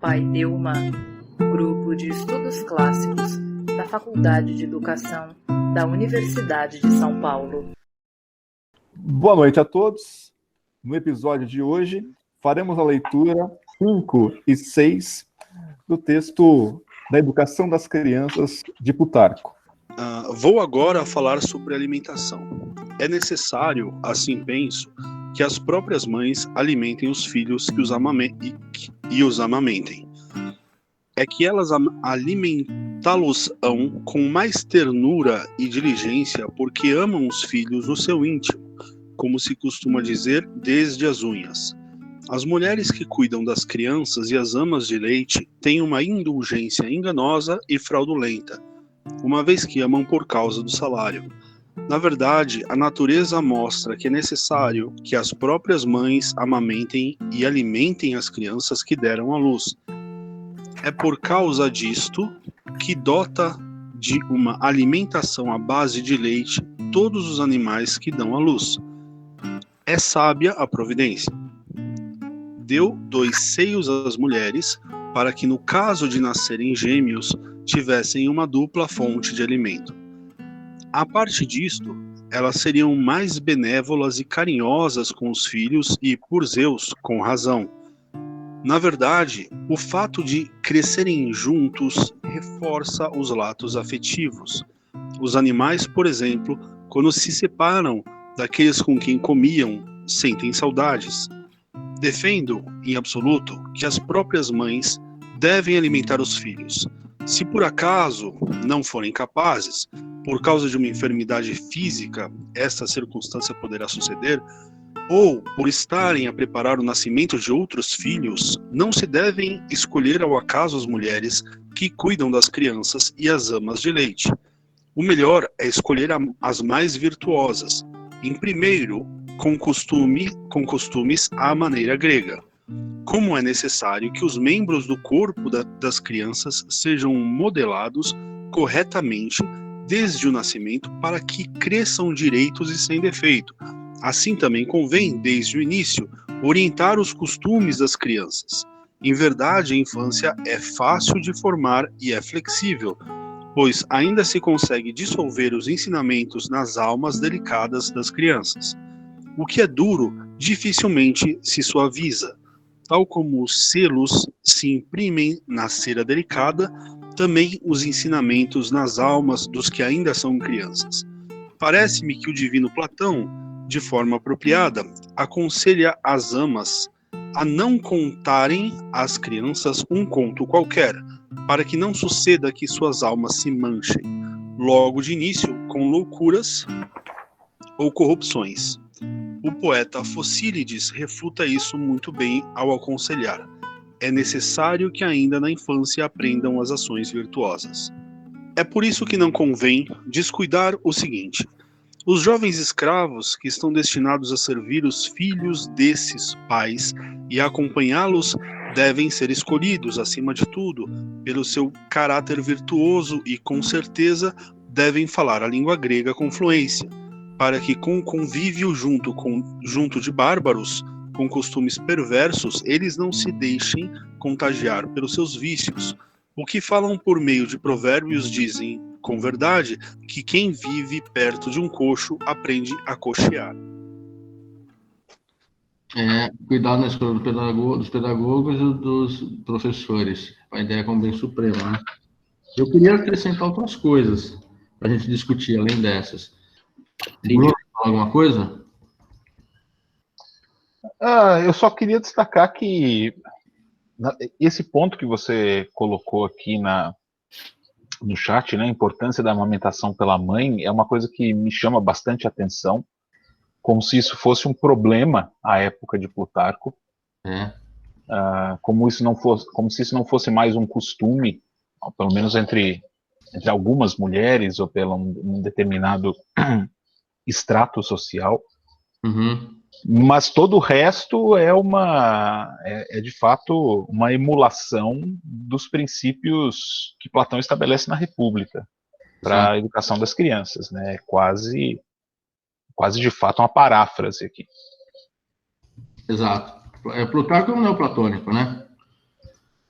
Pai Delma, Grupo de Estudos Clássicos da Faculdade de Educação da Universidade de São Paulo. Boa noite a todos. No episódio de hoje, faremos a leitura 5 e 6 do texto da Educação das Crianças de Plutarco. Vou agora falar sobre alimentação. É necessário, assim penso, que as próprias mães alimentem os filhos e os amamentem. É que elas alimentá-los-ão com mais ternura e diligência, porque amam os filhos no seu íntimo, como se costuma dizer, desde as unhas. As mulheres que cuidam das crianças e as amas de leite têm uma indulgência enganosa e fraudulenta, uma vez que amam por causa do salário. Na verdade, a natureza mostra que é necessário que as próprias mães amamentem e alimentem as crianças que deram à luz. É por causa disto que dota de uma alimentação à base de leite todos os animais que dão à luz. É sábia a providência. Deu 2 seios às mulheres, para que no caso de nascerem gêmeos, tivessem uma dupla fonte de alimento. A parte disto, elas seriam mais benévolas e carinhosas com os filhos e, por Zeus, com razão. Na verdade, o fato de crescerem juntos reforça os laços afetivos. Os animais, por exemplo, quando se separam daqueles com quem comiam, sentem saudades. Defendo, em absoluto, que as próprias mães devem alimentar os filhos. Se por acaso não forem capazes, por causa de uma enfermidade física, esta circunstância poderá suceder, ou por estarem a preparar o nascimento de outros filhos, não se devem escolher ao acaso as mulheres que cuidam das crianças e as amas de leite. O melhor é escolher as mais virtuosas, em primeiro, com costumes à maneira grega. Como é necessário que os membros do corpo das crianças sejam modelados corretamente desde o nascimento para que cresçam direitos e sem defeito. Assim também convém, desde o início, orientar os costumes das crianças. Em verdade, a infância é fácil de formar e é flexível, pois ainda se consegue dissolver os ensinamentos nas almas delicadas das crianças. O que é duro dificilmente se suaviza. Tal como os selos se imprimem na cera delicada, também os ensinamentos nas almas dos que ainda são crianças. Parece-me que o divino Platão, de forma apropriada, aconselha as amas a não contarem às crianças um conto qualquer, para que não suceda que suas almas se manchem, logo de início, com loucuras ou corrupções. O poeta Focílides refuta isso muito bem ao aconselhar: é necessário que ainda na infância aprendam as ações virtuosas. É por isso que não convém descuidar o seguinte: os jovens escravos que estão destinados a servir os filhos desses pais e a acompanhá-los devem ser escolhidos, acima de tudo, pelo seu caráter virtuoso e, com certeza, devem falar a língua grega com fluência, para que com o convívio junto de bárbaros, com costumes perversos, eles não se deixem contagiar pelos seus vícios. O que falam por meio de provérbios dizem, com verdade, que quem vive perto de um coxo aprende a coxear. Cuidado na escola dos pedagogos e dos professores. A ideia como bem suprema, né? Eu queria acrescentar outras coisas para a gente discutir, além dessas. Bruno, falar alguma coisa? Eu só queria destacar que esse ponto que você colocou aqui no chat, né, a importância da amamentação pela mãe, é uma coisa que me chama bastante atenção, como se isso fosse um problema à época de Plutarco, como se isso não fosse mais um costume, pelo menos entre algumas mulheres ou pelo um determinado extrato social. Mas todo o resto é de fato uma emulação dos princípios que Platão estabelece na República para a educação das crianças, né? Quase de fato uma paráfrase aqui. Exato. Plutarco é um neoplatônico, né?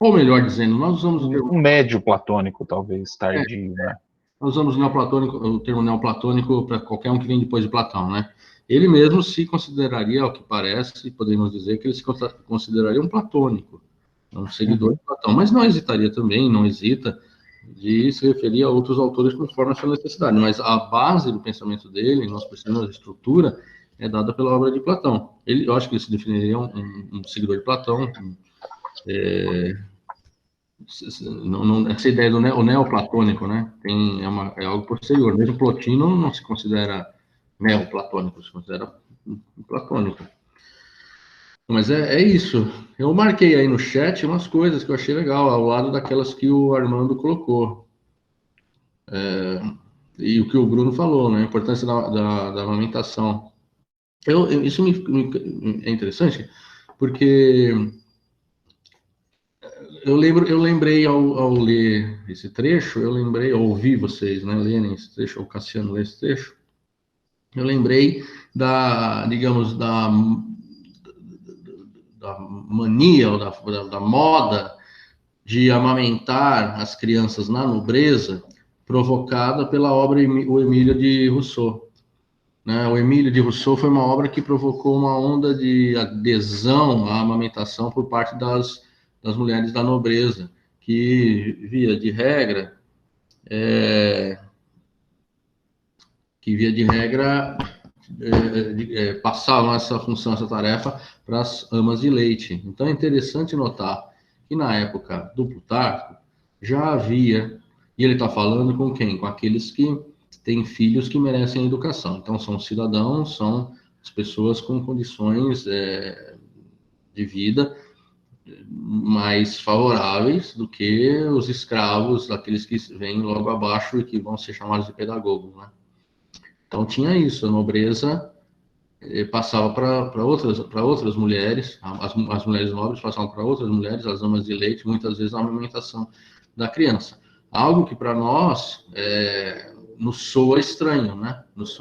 Ou melhor dizendo, nós usamos um médio platônico, talvez, tardio, né? Nós usamos o termo neoplatônico para qualquer um que vem depois de Platão, né? Ele mesmo se consideraria, ao que parece, podemos dizer que ele se consideraria um platônico, um seguidor de Platão, mas não hesitaria também, não hesita de se referir a outros autores conforme a sua necessidade, mas a base do pensamento dele, nós precisamos da estrutura, é dada pela obra de Platão. Eu acho que ele se definiria um seguidor de Platão. Essa ideia do neoplatônico, né? É algo posterior. Mesmo Plotino não se considera neoplatônico, se considera platônico. Mas é isso. Eu marquei aí no chat umas coisas que eu achei legal, ao lado daquelas que o Armando colocou. E o que o Bruno falou, né? A importância da amamentação. Isso é interessante, porque eu lembrei ao ler esse trecho, ao ouvir vocês, né, lerem esse trecho, ou Cassiano ler esse trecho, eu lembrei digamos, da mania, ou da moda de amamentar as crianças na nobreza, provocada pela obra O Emílio de Rousseau. Né? O Emílio de Rousseau foi uma obra que provocou uma onda de adesão à amamentação por parte das mulheres da nobreza, que, via de regra, passavam essa função, essa tarefa para as amas de leite. Então é interessante notar que na época do Plutarco já havia, e ele está falando com quem? Com aqueles que têm filhos que merecem educação. Então são cidadãos, são as pessoas com condições de vida mais favoráveis do que os escravos, daqueles que vêm logo abaixo e que vão ser chamados de pedagogos, né? Então tinha isso, a nobreza passava para outras mulheres, as mulheres nobres passavam para outras mulheres, as amas de leite, muitas vezes a amamentação da criança. Algo que para nós nos soa estranho, né? Nos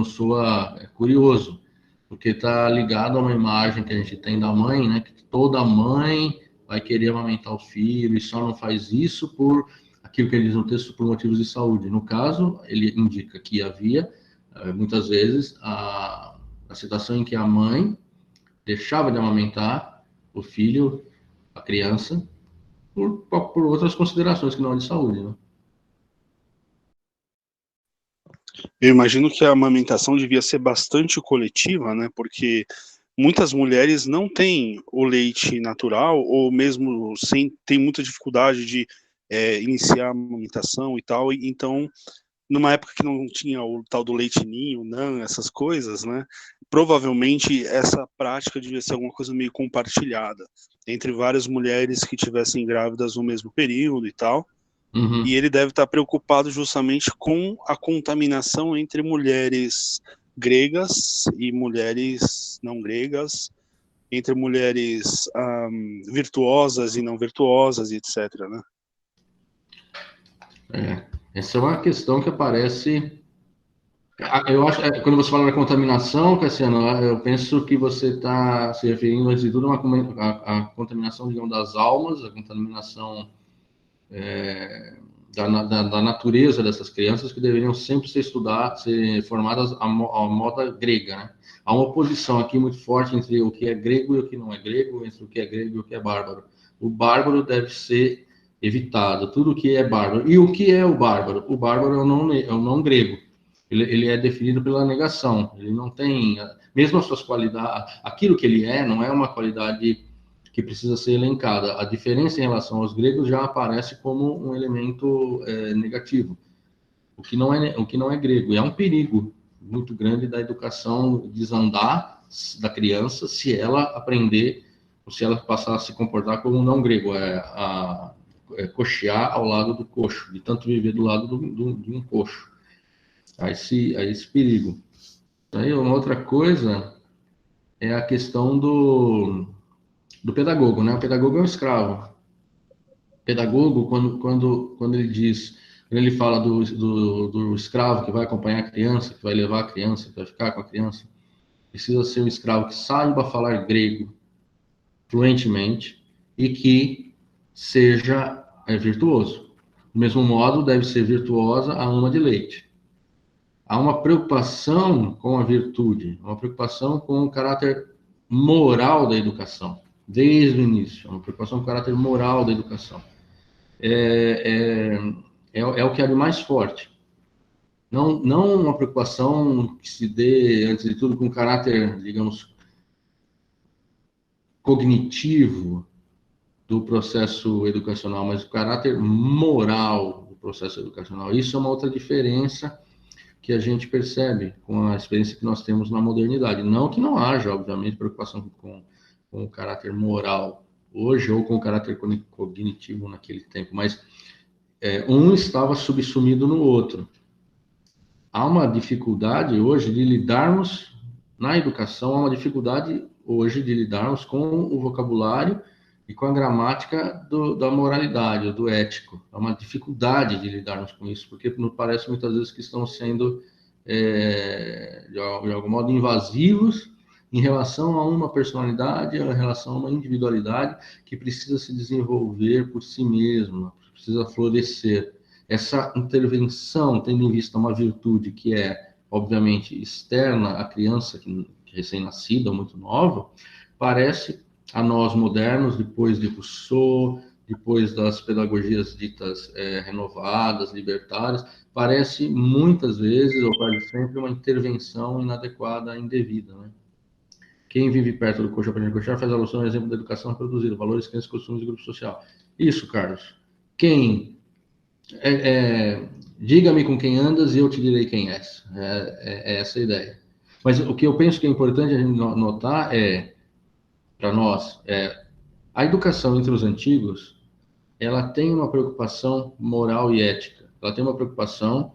soa curioso, porque está ligado a uma imagem que a gente tem da mãe, né? Que toda mãe vai querer amamentar o filho e só não faz isso por aquilo que ele diz no texto, por motivos de saúde. No caso, ele indica que havia, muitas vezes, a situação em que a mãe deixava de amamentar o filho, a criança, por outras considerações que não é de saúde, né? Eu imagino que a amamentação devia ser bastante coletiva, né? Porque muitas mulheres não têm o leite natural, ou mesmo têm muita dificuldade de iniciar a amamentação e tal. Então, numa época que não tinha o tal do leite ninho, não, essas coisas, né? Provavelmente essa prática devia ser alguma coisa meio compartilhada entre várias mulheres que tivessem grávidas no mesmo período e tal. Uhum. E ele deve estar preocupado justamente com a contaminação entre mulheres gregas e mulheres não gregas, entre mulheres virtuosas e não virtuosas, e etc., né? Essa é uma questão que aparece. Eu acho, quando você fala da contaminação, Cassiano, eu penso que você está se referindo, antes de tudo, a contaminação, digamos, das almas, a contaminação da natureza dessas crianças, que deveriam sempre ser formadas à moda grega, né? Há uma oposição aqui muito forte entre o que é grego e o que não é grego, entre o que é grego e o que é bárbaro. O bárbaro deve ser evitado, tudo que é bárbaro. E o que é o bárbaro? O bárbaro é o não grego. Ele é definido pela negação. Ele não tem, mesmo as suas qualidades, aquilo que ele não é uma qualidade que precisa ser elencada. A diferença em relação aos gregos já aparece como um elemento negativo, o que não é grego. E é um perigo muito grande da educação desandar da criança se ela aprender, ou se ela passar a se comportar como um não grego, coxear ao lado do coxo, de tanto viver do lado de um coxo. Há esse perigo. Aí uma outra coisa é a questão do pedagogo, né? O pedagogo é um escravo. O pedagogo, quando ele fala do escravo que vai acompanhar a criança, que vai levar a criança, que vai ficar com a criança, precisa ser um escravo que saiba falar grego fluentemente e que seja virtuoso. Do mesmo modo, deve ser virtuosa a ama de leite. Há uma preocupação com a virtude, uma preocupação com o caráter moral da educação, desde o início, uma preocupação com o caráter moral da educação. É o que há de mais forte. Não uma preocupação que se dê, antes de tudo, com o caráter, digamos, cognitivo do processo educacional, mas o caráter moral do processo educacional. Isso é uma outra diferença que a gente percebe com a experiência que nós temos na modernidade. Não que não haja, obviamente, preocupação com o caráter moral hoje ou com o caráter cognitivo naquele tempo, mas um estava subsumido no outro. Há uma dificuldade hoje de lidarmos, na educação, há uma dificuldade hoje de lidarmos com o vocabulário e com a gramática da moralidade, do ético. Há uma dificuldade de lidarmos com isso, porque nos parece muitas vezes que estão sendo, de algum modo, invasivos em relação a uma personalidade, em relação a uma individualidade que precisa se desenvolver por si mesma, precisa florescer. Essa intervenção, tendo em vista uma virtude que é, obviamente, externa à criança, que recém-nascida, muito nova, parece a nós modernos, depois de Rousseau, depois das pedagogias ditas renovadas, libertárias, parece muitas vezes, ou quase sempre, uma intervenção inadequada, indevida, né? Quem vive perto do coxo aprende a coxar faz alusão ao exemplo da educação produzida, valores, crenças, costumes e grupo social. Isso, Carlos. Diga-me com quem andas e eu te direi quem és. É essa a ideia. Mas o que eu penso que é importante a gente notar para nós, a educação entre os antigos, ela tem uma preocupação moral e ética. Ela tem uma preocupação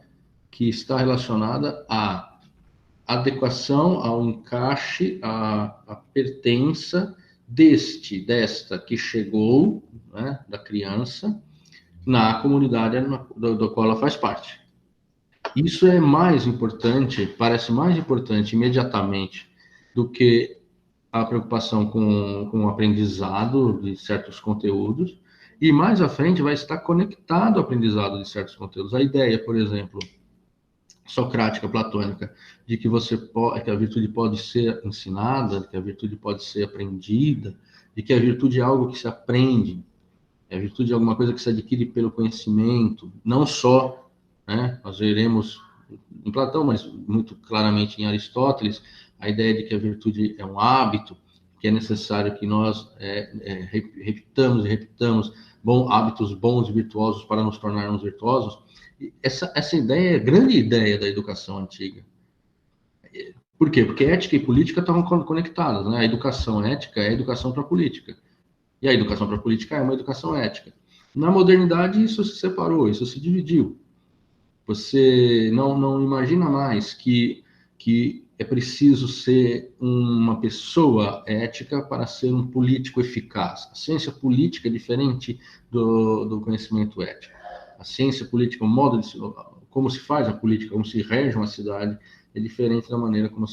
que está relacionada à adequação, ao encaixe, à pertença desta que chegou, né, da criança, na comunidade da qual ela faz parte. Isso é mais importante, parece mais importante imediatamente do que a preocupação com o aprendizado de certos conteúdos, e mais à frente vai estar conectado ao aprendizado de certos conteúdos. A ideia, por exemplo, socrática, platônica, de que que a virtude pode ser ensinada, que a virtude pode ser aprendida, de que a virtude é algo que se aprende, a virtude é alguma coisa que se adquire pelo conhecimento, não só, né, nós veremos em Platão, mas muito claramente em Aristóteles, a ideia de que a virtude é um hábito, que é necessário que nós repitamos e repitamos hábitos bons e virtuosos para nos tornarmos virtuosos. Essa ideia é a grande ideia da educação antiga. Por quê? Porque ética e política estavam conectadas, né? A educação ética é a educação para a política. E a educação para a política é uma educação ética. Na modernidade, isso se separou, isso se dividiu. Você não imagina mais que é preciso ser uma pessoa ética para ser um político eficaz. A ciência política é diferente do conhecimento ético. A ciência política, o modo de como se faz a política, como se rege uma cidade, é diferente da maneira como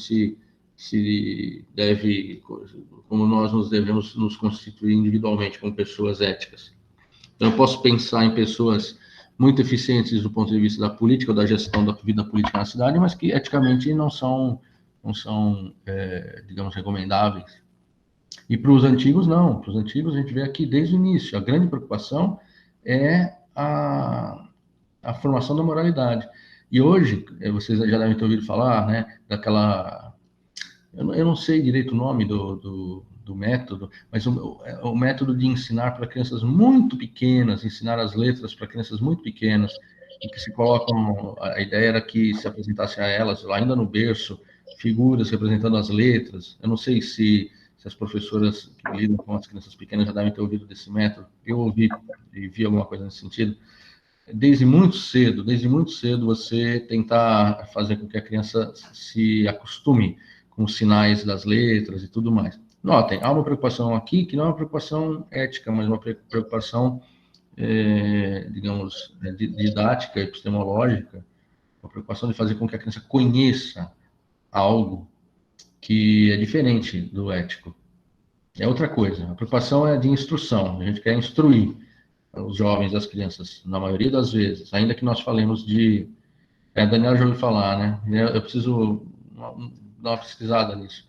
como nós nos devemos nos constituir individualmente como pessoas éticas. Então, eu posso pensar em pessoas muito eficientes do ponto de vista da política ou da gestão da vida política na cidade, mas que eticamente não são digamos, recomendáveis. E para os antigos, não. Para os antigos, a gente vê aqui desde o início. A grande preocupação é a formação da moralidade. E hoje, vocês já devem ter ouvido falar, né, daquela... Eu não sei direito o nome do método, mas o método de ensinar para crianças muito pequenas, ensinar as letras para crianças muito pequenas, em que se colocam... A ideia era que se apresentasse a elas, ainda no berço, figuras representando as letras. Eu não sei se as professoras que lidam com as crianças pequenas já devem ter ouvido desse método. Eu ouvi e vi alguma coisa nesse sentido. Desde muito cedo, você tentar fazer com que a criança se acostume com os sinais das letras e tudo mais. Notem, há uma preocupação aqui que não é uma preocupação ética, mas uma preocupação, digamos, didática, epistemológica, uma preocupação de fazer com que a criança conheça algo que é diferente do ético. É outra coisa. A preocupação é de instrução. A gente quer instruir os jovens, as crianças, na maioria das vezes, ainda que nós falemos de... Daniel já ouviu falar, né? Eu preciso dar uma pesquisada nisso.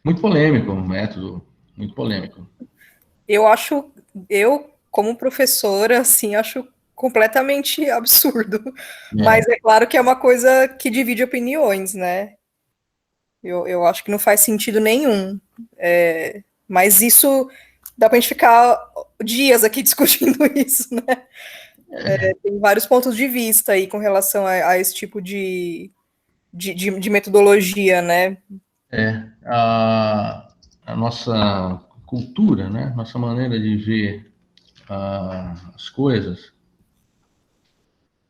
Muito polêmico o método, muito polêmico. Eu, como professora, assim, acho completamente absurdo. Mas é claro que é uma coisa que divide opiniões, né? Eu acho que não faz sentido nenhum. Mas isso dá pra gente ficar dias aqui discutindo isso, né? Tem vários pontos de vista aí com relação a esse tipo de metodologia, né? A nossa cultura, né? Nossa maneira de ver as coisas.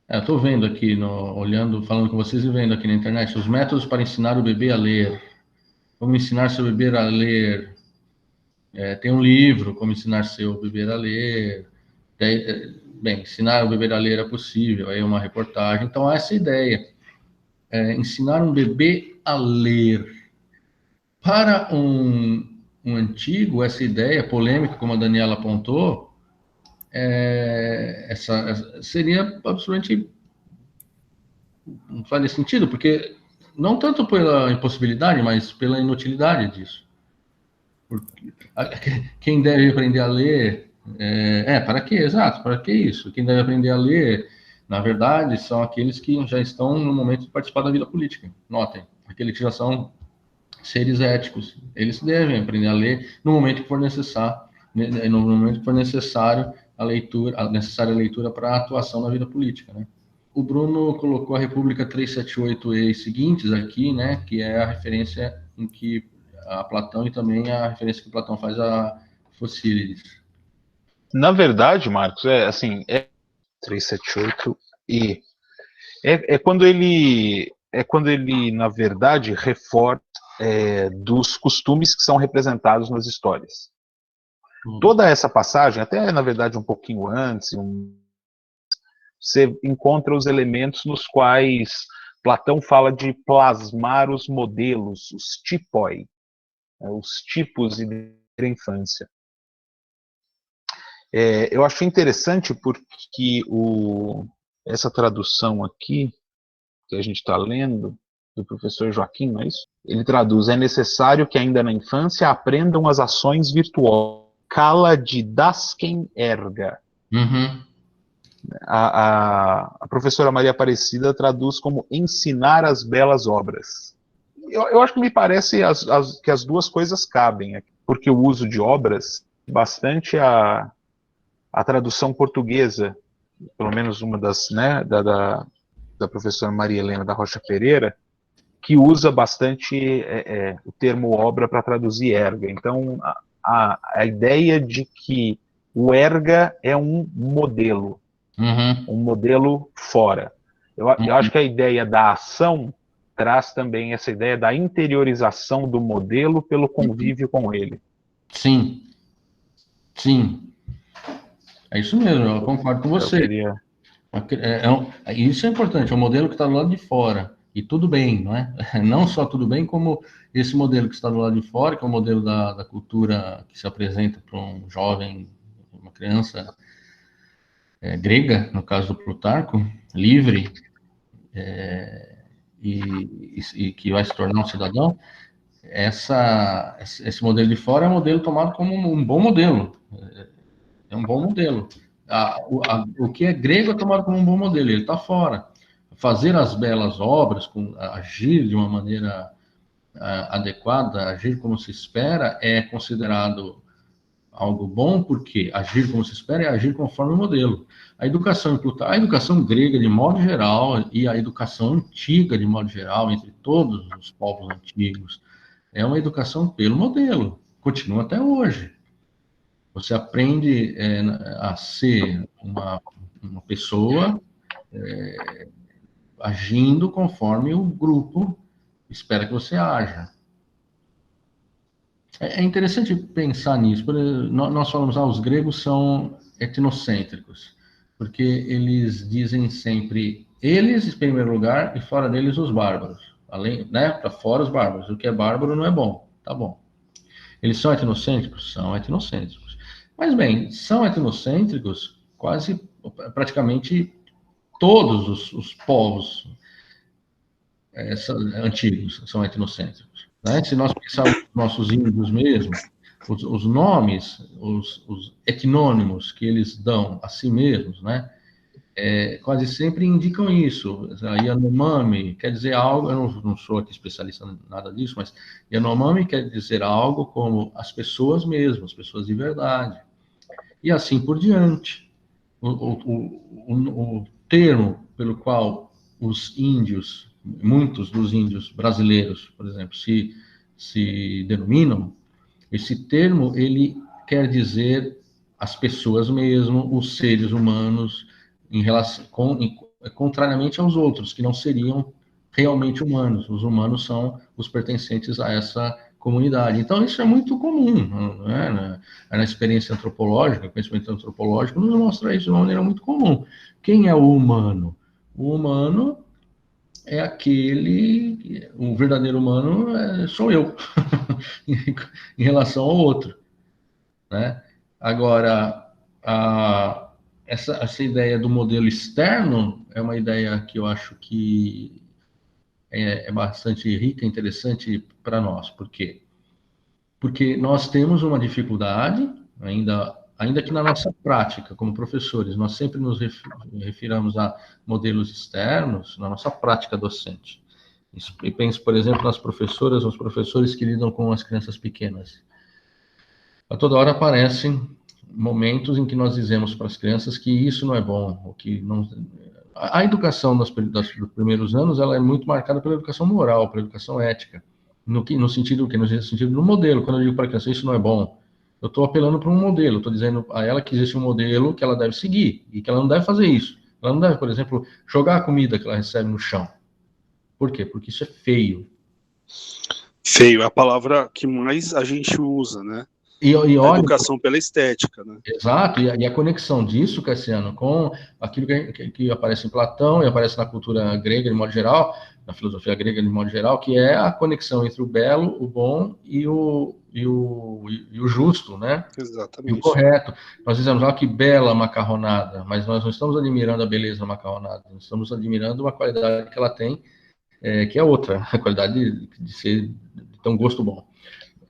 Eu estou vendo aqui, olhando, falando com vocês e vendo aqui na internet, os métodos para ensinar o bebê a ler. Como ensinar seu bebê a ler. Tem um livro, Como Ensinar Seu Bebê a Ler. Bem, ensinar o bebê a ler é possível, aí uma reportagem. Então, há essa ideia. Ensinar um bebê a ler. Para um antigo, essa ideia polêmica, como a Daniela apontou, seria absolutamente... Não faz sentido, porque não tanto pela impossibilidade, mas pela inutilidade disso. Porque quem deve aprender a ler... para quê? Exato, para que isso? Quem deve aprender a ler, na verdade, são aqueles que já estão no momento de participar da vida política. Notem, aqueles que já são seres éticos. Eles devem aprender a ler no momento que for necessário, no momento que for necessário a necessária leitura para a atuação na vida política, né? O Bruno colocou a República 378 e seguintes aqui, né, que é a referência em que a Platão e também a referência que Platão faz a Focílides. Na verdade, Marcos, 378 e quando ele na verdade reforça dos costumes que são representados nas histórias. Toda essa passagem, até na verdade um pouquinho antes, você encontra os elementos nos quais Platão fala de plasmar os modelos, os tipoi, os tipos da infância. Eu achei interessante porque essa tradução aqui, que a gente está lendo, do professor Joaquim, não é isso? Ele traduz: é necessário que ainda na infância aprendam as ações virtuosas. Cala didasquem erga. Uhum. A professora Maria Aparecida traduz como ensinar as belas obras. Eu acho que me parece que as duas coisas cabem, porque o uso de obras, bastante a tradução portuguesa, pelo menos uma das, né, da professora Maria Helena da Rocha Pereira, que usa bastante o termo obra para traduzir erga. Então, a ideia de que o erga é um modelo, um modelo fora. Eu acho que a ideia da ação traz também essa ideia da interiorização do modelo pelo convívio com ele. Sim. É isso mesmo, eu concordo com você. Isso é importante, é um modelo que está do lado de fora. E tudo bem, não é? Não só tudo bem, como esse modelo que está do lado de fora, que é o modelo da cultura que se apresenta para um jovem, uma criança grega, no caso do Plutarco, livre, e que vai se tornar um cidadão. Esse modelo de fora é um modelo tomado como um bom modelo. É um bom modelo. O que é grego é tomado como um bom modelo, ele está fora. Fazer as belas obras, agir de uma maneira adequada, agir como se espera, é considerado algo bom, porque agir como se espera é agir conforme o modelo. A educação grega, de modo geral, e a educação antiga, de modo geral, entre todos os povos antigos, é uma educação pelo modelo. Continua até hoje. Você aprende a ser uma pessoa agindo conforme o grupo espera que você haja. É interessante pensar nisso. Nós falamos, os gregos são etnocêntricos, porque eles dizem sempre eles em primeiro lugar e fora deles os bárbaros. Além, né, para fora os bárbaros. O que é bárbaro não é bom, tá bom. Eles são etnocêntricos? São etnocêntricos. Mas, bem, são etnocêntricos praticamente todos os povos antigos são etnocêntricos. Né? Se nós pensarmos nos nossos índios mesmo, os nomes, os etnônimos que eles dão a si mesmos, né? Quase sempre indicam isso. Yanomami quer dizer algo, eu não sou aqui especialista em nada disso, mas Yanomami quer dizer algo como as pessoas mesmas, as pessoas de verdade. E assim por diante. O termo pelo qual os índios, muitos dos índios brasileiros, por exemplo, se denominam, esse termo, ele quer dizer as pessoas mesmo, os seres humanos, contrariamente aos outros, que não seriam realmente humanos. Os humanos são os pertencentes a essa comunidade. Então, isso é muito comum, né? Na experiência antropológica, o conhecimento antropológico nos mostra isso de uma maneira muito comum. Quem é o humano? O humano é o verdadeiro humano sou eu, em relação ao outro, né? Agora, essa ideia do modelo externo é uma ideia que eu acho que é bastante rica, interessante para nós. Por quê? Porque nós temos uma dificuldade, ainda que na nossa prática, como professores, nós sempre nos refiramos a modelos externos na nossa prática docente. E penso, por exemplo, nas professoras, nos professores que lidam com as crianças pequenas. A toda hora aparecem momentos em que nós dizemos para as crianças que isso não é bom, ou que não... A educação dos primeiros anos, ela é muito marcada pela educação moral, pela educação ética. No sentido do modelo. Quando eu digo para a criança, isso não é bom, eu estou apelando para um modelo, estou dizendo a ela que existe um modelo que ela deve seguir, e que ela não deve fazer isso. Ela não deve, por exemplo, jogar a comida que ela recebe no chão. Por quê? Porque isso é feio. Feio é a palavra que mais a gente usa, né? E a olha, educação pela estética, né? Exato, e a conexão disso, Cassiano, com aquilo que aparece em Platão e aparece na cultura grega de modo geral, na filosofia grega de modo geral, que é a conexão entre o belo, o bom e o justo, né? Exatamente. E o correto. Nós dizemos, que bela macarronada, mas nós não estamos admirando a beleza da macarronada, nós estamos admirando uma qualidade que ela tem, que é outra, a qualidade de ter um gosto bom.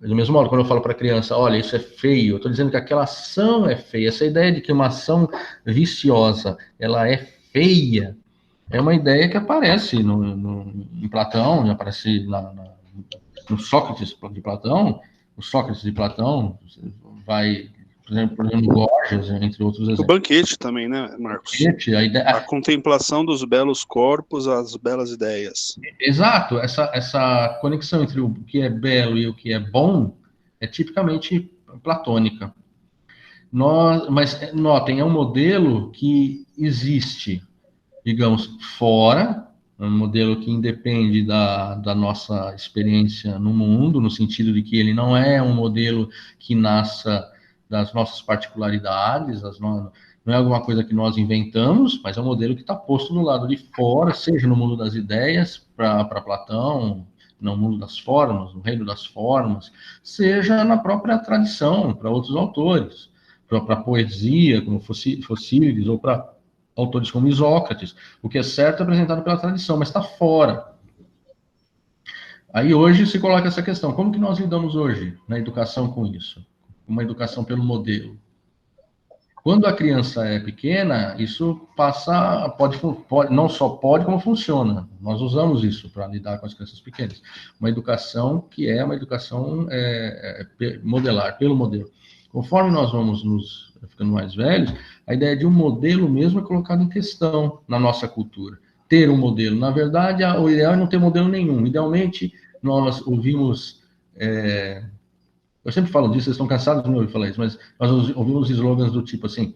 Do mesmo modo, quando eu falo para a criança, olha, isso é feio, eu estou dizendo que aquela ação é feia. Essa ideia de que uma ação viciosa, ela é feia, é uma ideia que aparece em Platão, aparece no Sócrates de Platão. O Sócrates de Platão vai, por exemplo, no Gorgias, entre outros exemplos. O banquete também, né, Marcos? A contemplação dos belos corpos, as belas ideias. Exato, essa conexão entre o que é belo e o que é bom é tipicamente platônica. Mas notem, é um modelo que existe, digamos, fora, é um modelo que independe da nossa experiência no mundo, no sentido de que ele não é um modelo que nasça das nossas particularidades, não é alguma coisa que nós inventamos, mas é um modelo que está posto do lado de fora, seja no mundo das ideias, para Platão, no mundo das formas, no reino das formas, seja na própria tradição, para outros autores, para a poesia, como Focílides, ou para autores como Isócrates. O que é certo é apresentado pela tradição, mas está fora. Aí hoje se coloca essa questão, como que nós lidamos hoje na educação com isso? Uma educação pelo modelo. Quando a criança é pequena, isso não só pode, como funciona. Nós usamos isso para lidar com as crianças pequenas. Uma educação que é uma educação modelar, pelo modelo. Conforme nós vamos ficando mais velhos, a ideia de um modelo mesmo é colocada em questão na nossa cultura. Ter um modelo. Na verdade, o ideal é não ter modelo nenhum. Idealmente, nós ouvimos... Eu sempre falo disso, vocês estão cansados de me ouvir falar isso, mas nós ouvimos slogans do tipo assim,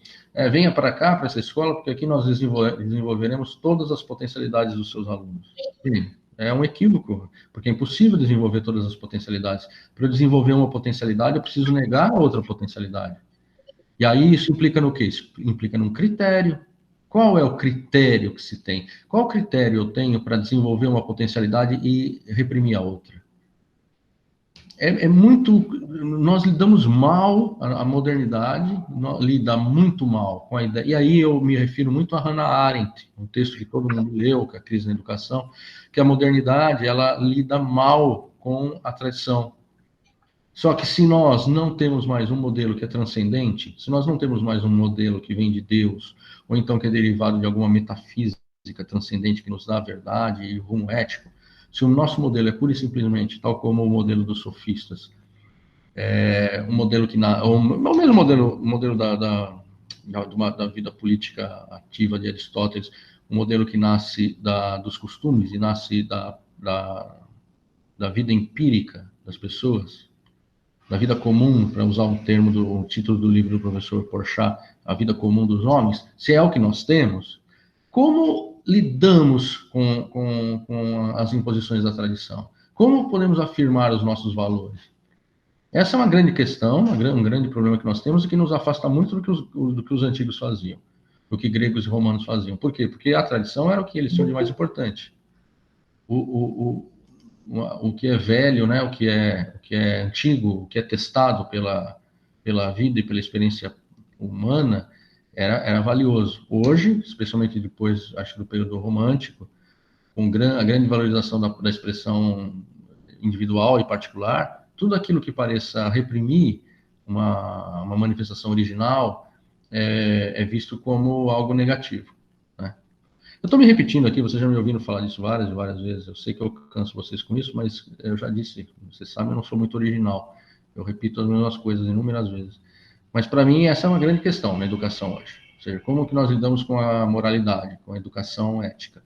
venha para cá, para essa escola, porque aqui nós desenvolveremos todas as potencialidades dos seus alunos. Sim, é um equívoco, porque é impossível desenvolver todas as potencialidades. Para eu desenvolver uma potencialidade, eu preciso negar a outra potencialidade. E aí isso implica no quê? Isso implica num critério. Qual é o critério que se tem? Qual critério eu tenho para desenvolver uma potencialidade e reprimir a outra? Nós lidamos mal, a modernidade lida muito mal com a ideia, e aí eu me refiro muito a Hannah Arendt, um texto que todo mundo leu, que é a Crise na Educação, que a modernidade, ela lida mal com a tradição. Só que se nós não temos mais um modelo que é transcendente, se nós não temos mais um modelo que vem de Deus, ou então que é derivado de alguma metafísica transcendente que nos dá a verdade e rumo ético, se o nosso modelo é pura e simplesmente, tal como o modelo dos sofistas, um modelo que o mesmo modelo da vida política ativa de Aristóteles, um modelo que nasce dos costumes e nasce da vida empírica das pessoas, da vida comum, para usar o título do livro do professor Porchat, a vida comum dos homens, se é o que nós temos, como lidamos com as imposições da tradição? Como podemos afirmar os nossos valores? Essa é uma grande questão, um grande problema que nós temos e que nos afasta muito do que os antigos faziam, do que gregos e romanos faziam. Por quê? Porque a tradição era o que eles tinham de mais importante. O que é velho, né? o que é antigo, o que é testado pela vida e pela experiência humana, era valioso. Hoje, especialmente depois, acho, do período romântico, com a grande valorização da expressão individual e particular, tudo aquilo que pareça reprimir uma manifestação original é visto como algo negativo. Né? Eu estou me repetindo aqui, vocês já me ouviram falar disso várias e várias vezes, eu sei que eu canso vocês com isso, mas eu já disse, vocês sabem, eu não sou muito original, eu repito as mesmas coisas inúmeras vezes. Mas, para mim, essa é uma grande questão na educação hoje. Ou seja, como que nós lidamos com a moralidade, com a educação ética?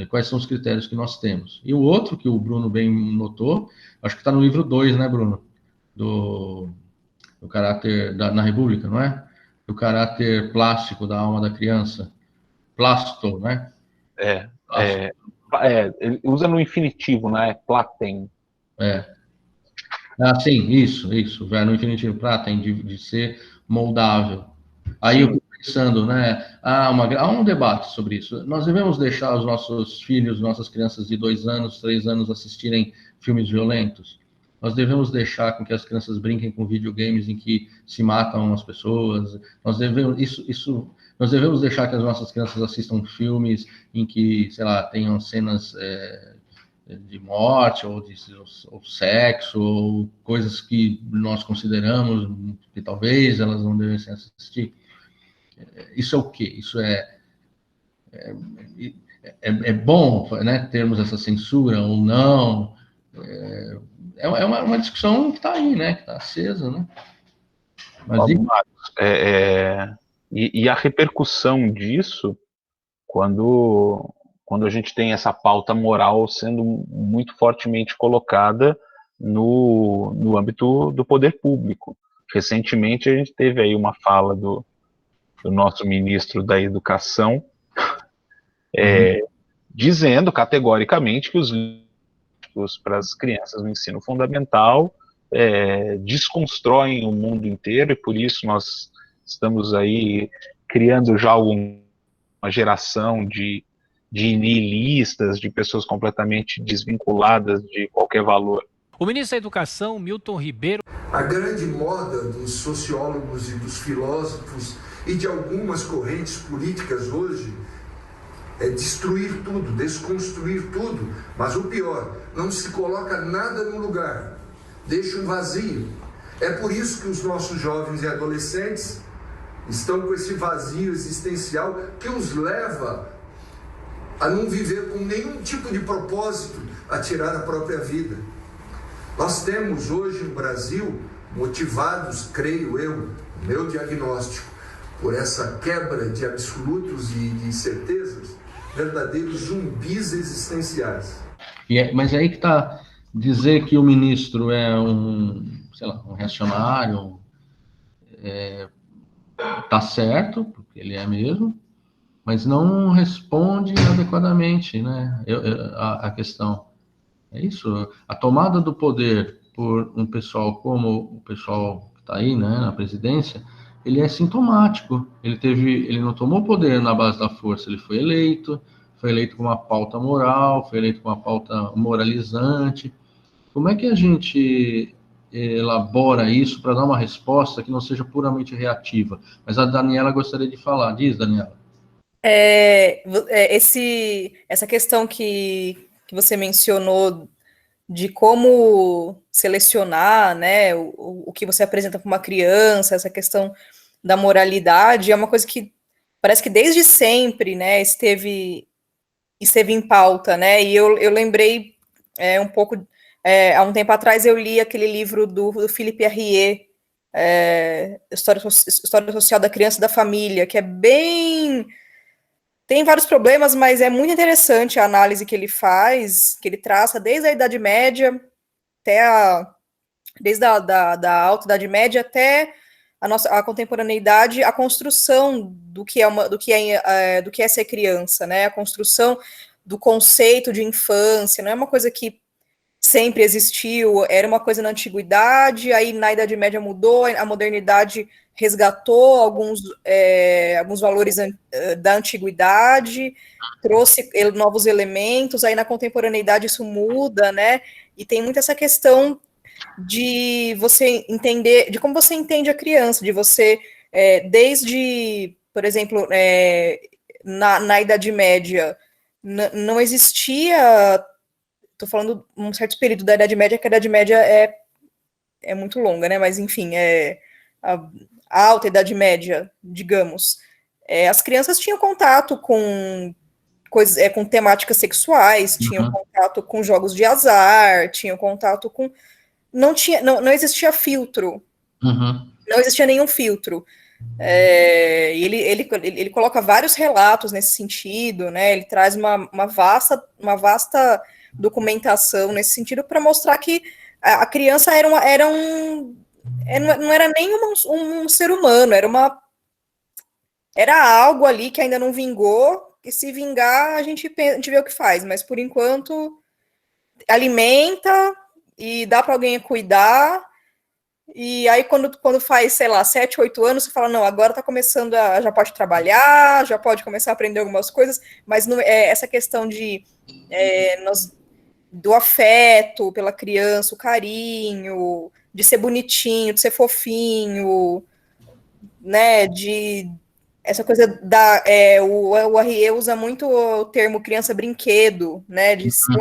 Quais são os critérios que nós temos? E o outro, que o Bruno bem notou, acho que está no livro 2, né, Bruno? Do caráter na República, não é? Do caráter plástico da alma da criança. Plasto, né? Ele usa no infinitivo, né? Platem. Sim, isso, vai no infinitivo, platem, de ser moldável. Aí eu fico pensando, né? Há um debate sobre isso. Nós devemos deixar os nossos filhos, nossas crianças de 2 anos, 3 anos assistirem filmes violentos? Nós devemos deixar com que as crianças brinquem com videogames em que se matam as pessoas? Nós devemos deixar que as nossas crianças assistam filmes em que, sei lá, tenham cenas de morte, ou sexo, ou coisas que nós consideramos que talvez elas não devessem assistir? Isso é o quê? Isso é bom, né, termos essa censura ou não? É uma discussão que está aí, né, que está acesa, né? Mas e a repercussão disso, quando a gente tem essa pauta moral sendo muito fortemente colocada no âmbito do poder público. Recentemente a gente teve aí uma fala do nosso ministro da Educação, dizendo categoricamente que os livros para as crianças no ensino fundamental desconstroem o mundo inteiro, e por isso nós estamos aí criando já uma geração de nihilistas, de pessoas completamente desvinculadas de qualquer valor. O ministro da Educação, Milton Ribeiro. A grande moda dos sociólogos e dos filósofos e de algumas correntes políticas hoje é destruir tudo, desconstruir tudo, mas o pior, não se coloca nada no lugar, deixa um vazio. É por isso que os nossos jovens e adolescentes estão com esse vazio existencial que os leva a não viver com nenhum tipo de propósito, a tirar a própria vida. Nós temos hoje no Brasil, motivados, creio eu, meu diagnóstico, por essa quebra de absolutos e de certezas, verdadeiros zumbis existenciais. Mas aí que está, dizer que o ministro é um reacionário, está certo, porque ele é mesmo, mas não responde adequadamente, né, a questão. É isso, a tomada do poder por um pessoal como o pessoal que está aí, né, na presidência, ele é sintomático. Ele não tomou poder na base da força, ele foi eleito com uma pauta moral, foi eleito com uma pauta moralizante. Como é que a gente elabora isso para dar uma resposta que não seja puramente reativa. Mas a Daniela gostaria de falar. Diz, Daniela. Essa questão que você mencionou de como selecionar, né, o que você apresenta para uma criança, essa questão da moralidade, é uma coisa que parece que desde sempre, né, esteve em pauta, né, e eu lembrei um pouco, há um tempo atrás eu li aquele livro do Philippe Arrier, História Social da Criança e da Família, que é bem... Tem vários problemas, mas é muito interessante a análise que ele faz, que ele traça desde a Idade Média até desde a Alta Idade Média até a contemporaneidade, a construção do que é ser criança, né? A construção do conceito de infância, não é uma coisa que sempre existiu, era uma coisa na antiguidade, aí na Idade Média mudou, a modernidade resgatou alguns valores da antiguidade, trouxe novos elementos, aí na contemporaneidade isso muda, né? E tem muito essa questão de você entender, de como você entende a criança, de você, desde, por exemplo, na Idade Média, não existia, estou falando um certo período da Idade Média, que a Idade Média é muito longa, né? Mas, enfim, a Alta Idade Média, digamos, as crianças tinham contato com coisas, com temáticas sexuais, tinham contato com jogos de azar, tinham contato com... Não existia filtro. Não existia nenhum filtro. Ele coloca vários relatos nesse sentido, né? Ele traz uma vasta documentação nesse sentido para mostrar que a criança não era nem um ser humano, era algo ali que ainda não vingou, e se vingar a gente vê o que faz, mas por enquanto alimenta e dá para alguém cuidar, e aí quando faz, sei lá, 7, 8 anos, você fala, não, agora está começando já pode trabalhar, já pode começar a aprender algumas coisas, mas essa questão do afeto pela criança, o carinho, de ser bonitinho, de ser fofinho, né, essa coisa o Arrier usa muito o termo criança-brinquedo, né, de ser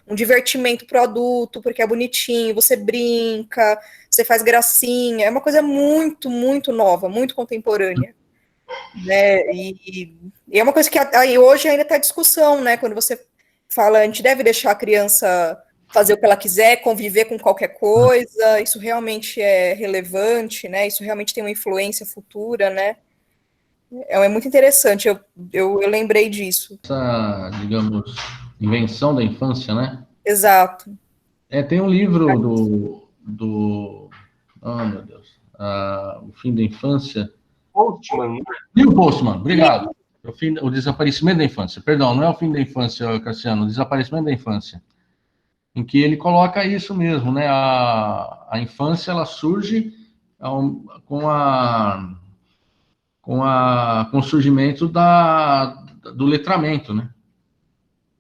um divertimento pro adulto, porque é bonitinho, você brinca, você faz gracinha, é uma coisa muito, muito nova, muito contemporânea, né, e é uma coisa que hoje ainda está em discussão, né, quando você fala, a gente deve deixar a criança fazer o que ela quiser, conviver com qualquer coisa, isso realmente é relevante, né, isso realmente tem uma influência futura, né. É muito interessante, eu lembrei disso. Essa, digamos, invenção da infância, né? Exato. Tem um livro do oh, meu Deus, O Fim da Infância. Postman. Neil Postman, obrigado. O desaparecimento da infância. Perdão, não é o fim da infância, Cassiano, o desaparecimento da infância. Em que ele coloca isso mesmo, né? A infância, ela surge com o surgimento do letramento, né?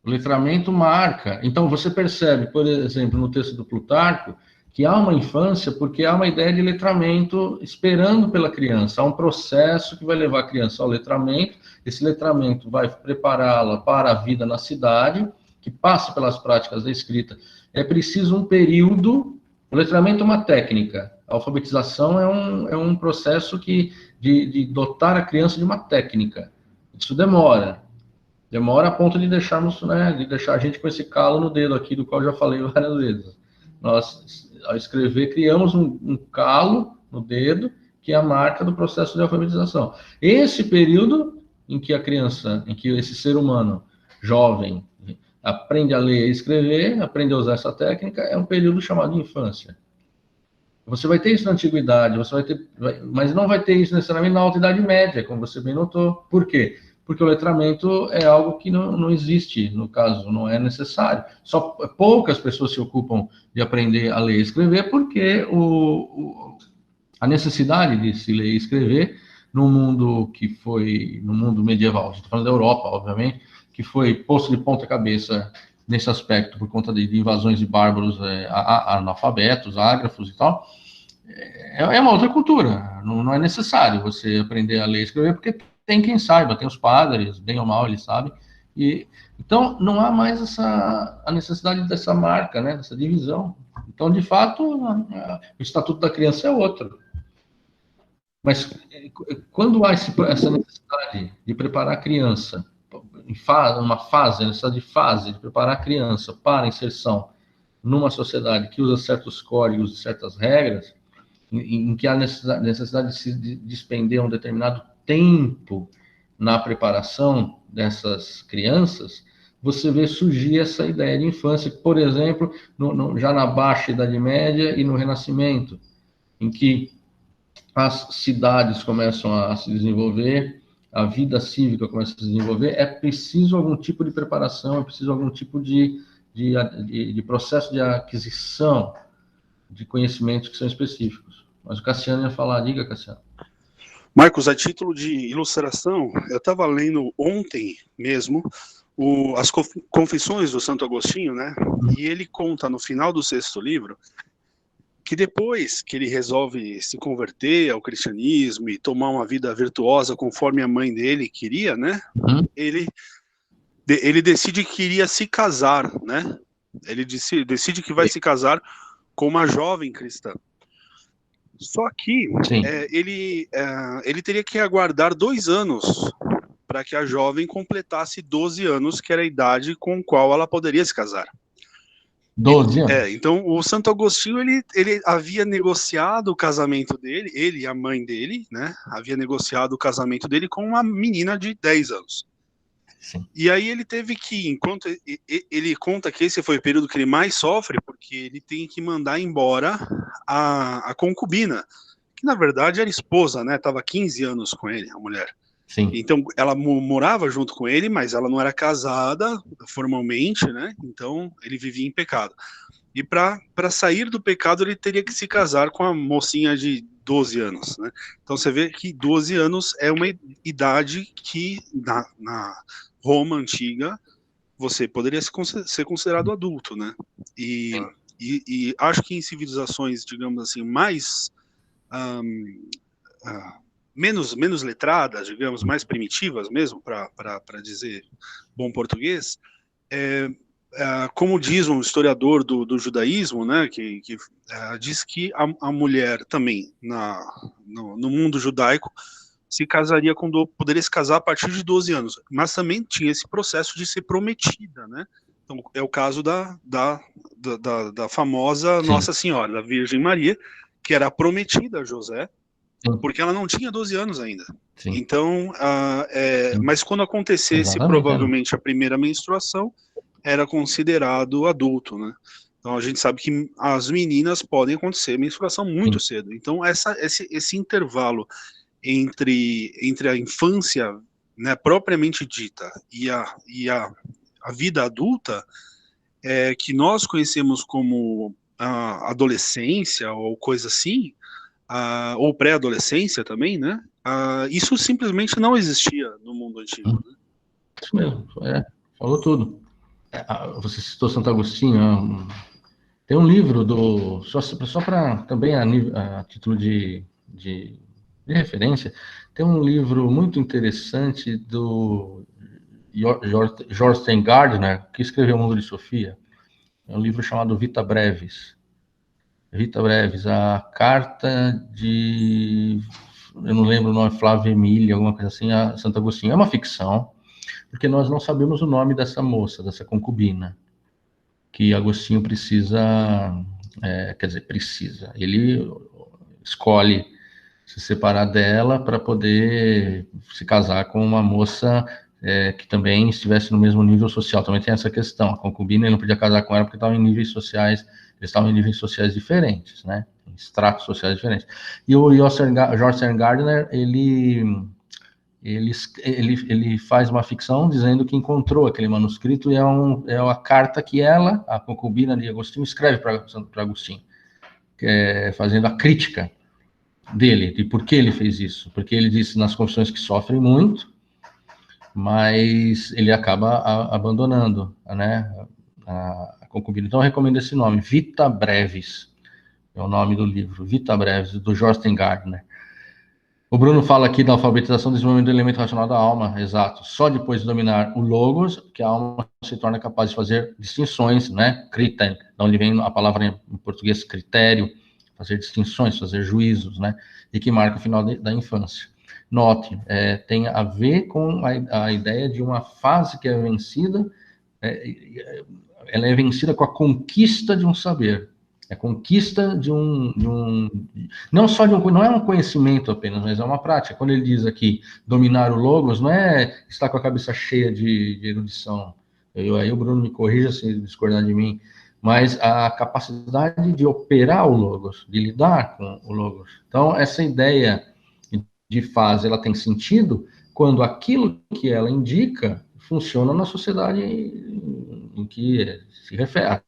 O letramento marca. Então, você percebe, por exemplo, no texto do Plutarco, que há uma infância porque há uma ideia de letramento esperando pela criança. Há um processo que vai levar a criança ao letramento. Esse letramento vai prepará-la para a vida na cidade, que passa pelas práticas da escrita. É preciso um período. O letramento é uma técnica. A alfabetização é um processo de dotar a criança de uma técnica. Isso demora a ponto de deixarmos, né, de deixar a gente com esse calo no dedo aqui, do qual já falei várias vezes. Nós, ao escrever, criamos um calo no dedo, que é a marca do processo de alfabetização. Esse período em que esse ser humano jovem aprende a ler e escrever, aprende a usar essa técnica, é um período chamado de infância. Você vai ter isso na antiguidade, mas não vai ter isso necessariamente na Alta Idade Média, como você bem notou. Por quê? Porque o letramento é algo que não existe, no caso, não é necessário. Só poucas pessoas se ocupam de aprender a ler e escrever, porque a necessidade de se ler e escrever no mundo medieval, estou falando da Europa, obviamente, que foi posto de ponta cabeça nesse aspecto, por conta de invasões de bárbaros analfabetos, ágrafos e tal, é uma outra cultura. Não é necessário você aprender a ler e escrever, porque tem quem saiba, tem os padres, bem ou mal eles sabem. Então, não há mais a necessidade dessa marca, né, dessa divisão. Então, de fato, o Estatuto da Criança é outro. Mas quando há essa necessidade de preparar a criança, necessidade de fase de preparar a criança para a inserção numa sociedade que usa certos códigos e certas regras, em que há necessidade de se despender um determinado tempo na preparação dessas crianças, você vê surgir essa ideia de infância, por exemplo, já na Baixa Idade Média e no Renascimento, em que as cidades começam a se desenvolver, a vida cívica começa a se desenvolver, é preciso algum tipo de preparação, é preciso algum tipo de processo de aquisição de conhecimentos que são específicos. Mas o Cassiano ia falar, diga, Cassiano. Marcos, a título de ilustração, eu estava lendo ontem mesmo as Confissões do Santo Agostinho, né? E ele conta no final do 6º livro que depois que ele resolve se converter ao cristianismo e tomar uma vida virtuosa conforme a mãe dele queria, né? Ele decide que iria se casar, né? Ele decide que vai se casar com uma jovem cristã. Só que ele teria que aguardar 2 anos para que a jovem completasse 12 anos, que era a idade com a qual ela poderia se casar. 12 anos? Então o Santo Agostinho, ele havia negociado o casamento dele, ele e a mãe dele, né, havia negociado o casamento dele com uma menina de 10 anos. Sim. E aí ele teve que, enquanto ele conta que esse foi o período que ele mais sofre, porque ele tem que mandar embora a concubina, que na verdade era esposa, né, estava 15 anos com ele, a mulher. Sim. Então, ela morava junto com ele, mas ela não era casada formalmente, né? Então, ele vivia em pecado. E para sair do pecado, ele teria que se casar com a mocinha de 12 anos, né? Então, você vê que 12 anos é uma idade que, na Roma antiga, você poderia ser considerado adulto, né? E acho que em civilizações, digamos assim, mais... menos letradas, digamos, mais primitivas mesmo, para dizer bom português, como diz um historiador do judaísmo, né, que diz que a mulher também, no mundo judaico, se casaria poderia se casar a partir de 12 anos, mas também tinha esse processo de ser prometida, né? Então, é o caso da famosa Nossa Senhora, da Virgem Maria, que era prometida a José, porque ela não tinha 12 anos ainda. Sim. Então, mas quando acontecesse provavelmente a primeira menstruação, era considerado adulto, né? Então a gente sabe que as meninas podem acontecer menstruação muito cedo. Então esse intervalo entre a infância, né, propriamente dita e a vida adulta, que nós conhecemos como adolescência ou coisa assim, ou pré-adolescência também, né? Isso simplesmente não existia no mundo antigo. Né? Isso mesmo, falou tudo. Você citou Santo Agostinho, tem um livro só para também a título de referência, tem um livro muito interessante do Thorstein Gardner, que escreveu O Mundo de Sofia. É um livro chamado Vita Brevis, a carta de, eu não lembro o nome, Flávia Emília, alguma coisa assim, a Santo Agostinho. É uma ficção, porque nós não sabemos o nome dessa moça, dessa concubina, que Agostinho precisa, ele escolhe se separar dela para poder se casar com uma moça que também estivesse no mesmo nível social. Também tem essa questão, a concubina, ele não podia casar com ela porque estava em níveis sociais, eles estavam em níveis sociais diferentes, né, em estratos sociais diferentes. E o Thorstein Gardner, ele faz uma ficção dizendo que encontrou aquele manuscrito e é a carta que ela, a concubina de Agostinho, escreve para Agostinho, fazendo a crítica dele, de por que ele fez isso. Porque ele disse nas Confissões que sofre muito, mas ele acaba abandonando, né? a concubina. Então, eu recomendo esse nome, Vita Brevis, é o nome do livro, Vita Brevis, do Jostein Gardner. O Bruno fala aqui da alfabetização do desenvolvimento do elemento racional da alma, exato. Só depois de dominar o logos, que a alma se torna capaz de fazer distinções, né? Kriten, de onde vem a palavra em português critério, fazer distinções, fazer juízos, né? E que marca o final da infância. Note, tem a ver com a ideia de uma fase que é vencida, ela é vencida com a conquista de um saber. É conquista de não só de não é um conhecimento apenas, mas é uma prática. Quando ele diz aqui dominar o logos, não é estar com a cabeça cheia de erudição. Aí o Bruno me corrija se discordar de mim, mas a capacidade de operar o logos, de lidar com o logos. Então, essa ideia de fase, ela tem sentido quando aquilo que ela indica funciona na sociedade em que se refere.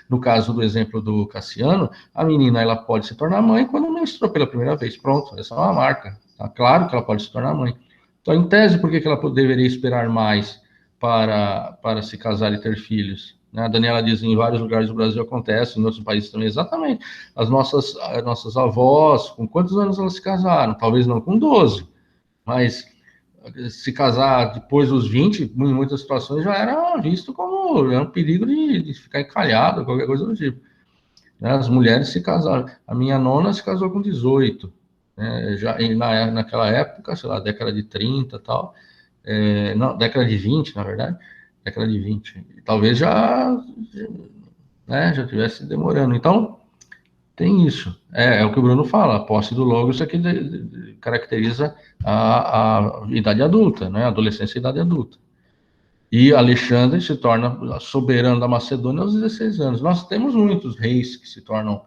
No caso do exemplo do Cassiano, a menina ela pode se tornar mãe quando menstruou pela primeira vez. Pronto, essa é uma marca. Tá claro que ela pode se tornar mãe. Então, em tese, por que ela deveria esperar mais para se casar e ter filhos? A Daniela diz, em vários lugares do Brasil acontece, em outros países também, exatamente. As nossas avós, com quantos anos elas se casaram? Talvez não com 12, mas se casar depois dos 20, em muitas situações, já era visto como um perigo de ficar encalhado, qualquer coisa do tipo. As mulheres se casaram. A minha nona se casou com 18. Já naquela época, sei lá, década de 30 e tal, não, década de 20, na verdade, década de 20. Talvez já estivesse demorando. Então, tem isso. É o que o Bruno fala, a posse do logos é que caracteriza a idade adulta, né? A adolescência e a idade adulta. E Alexandre se torna soberano da Macedônia aos 16 anos. Nós temos muitos reis que se tornam,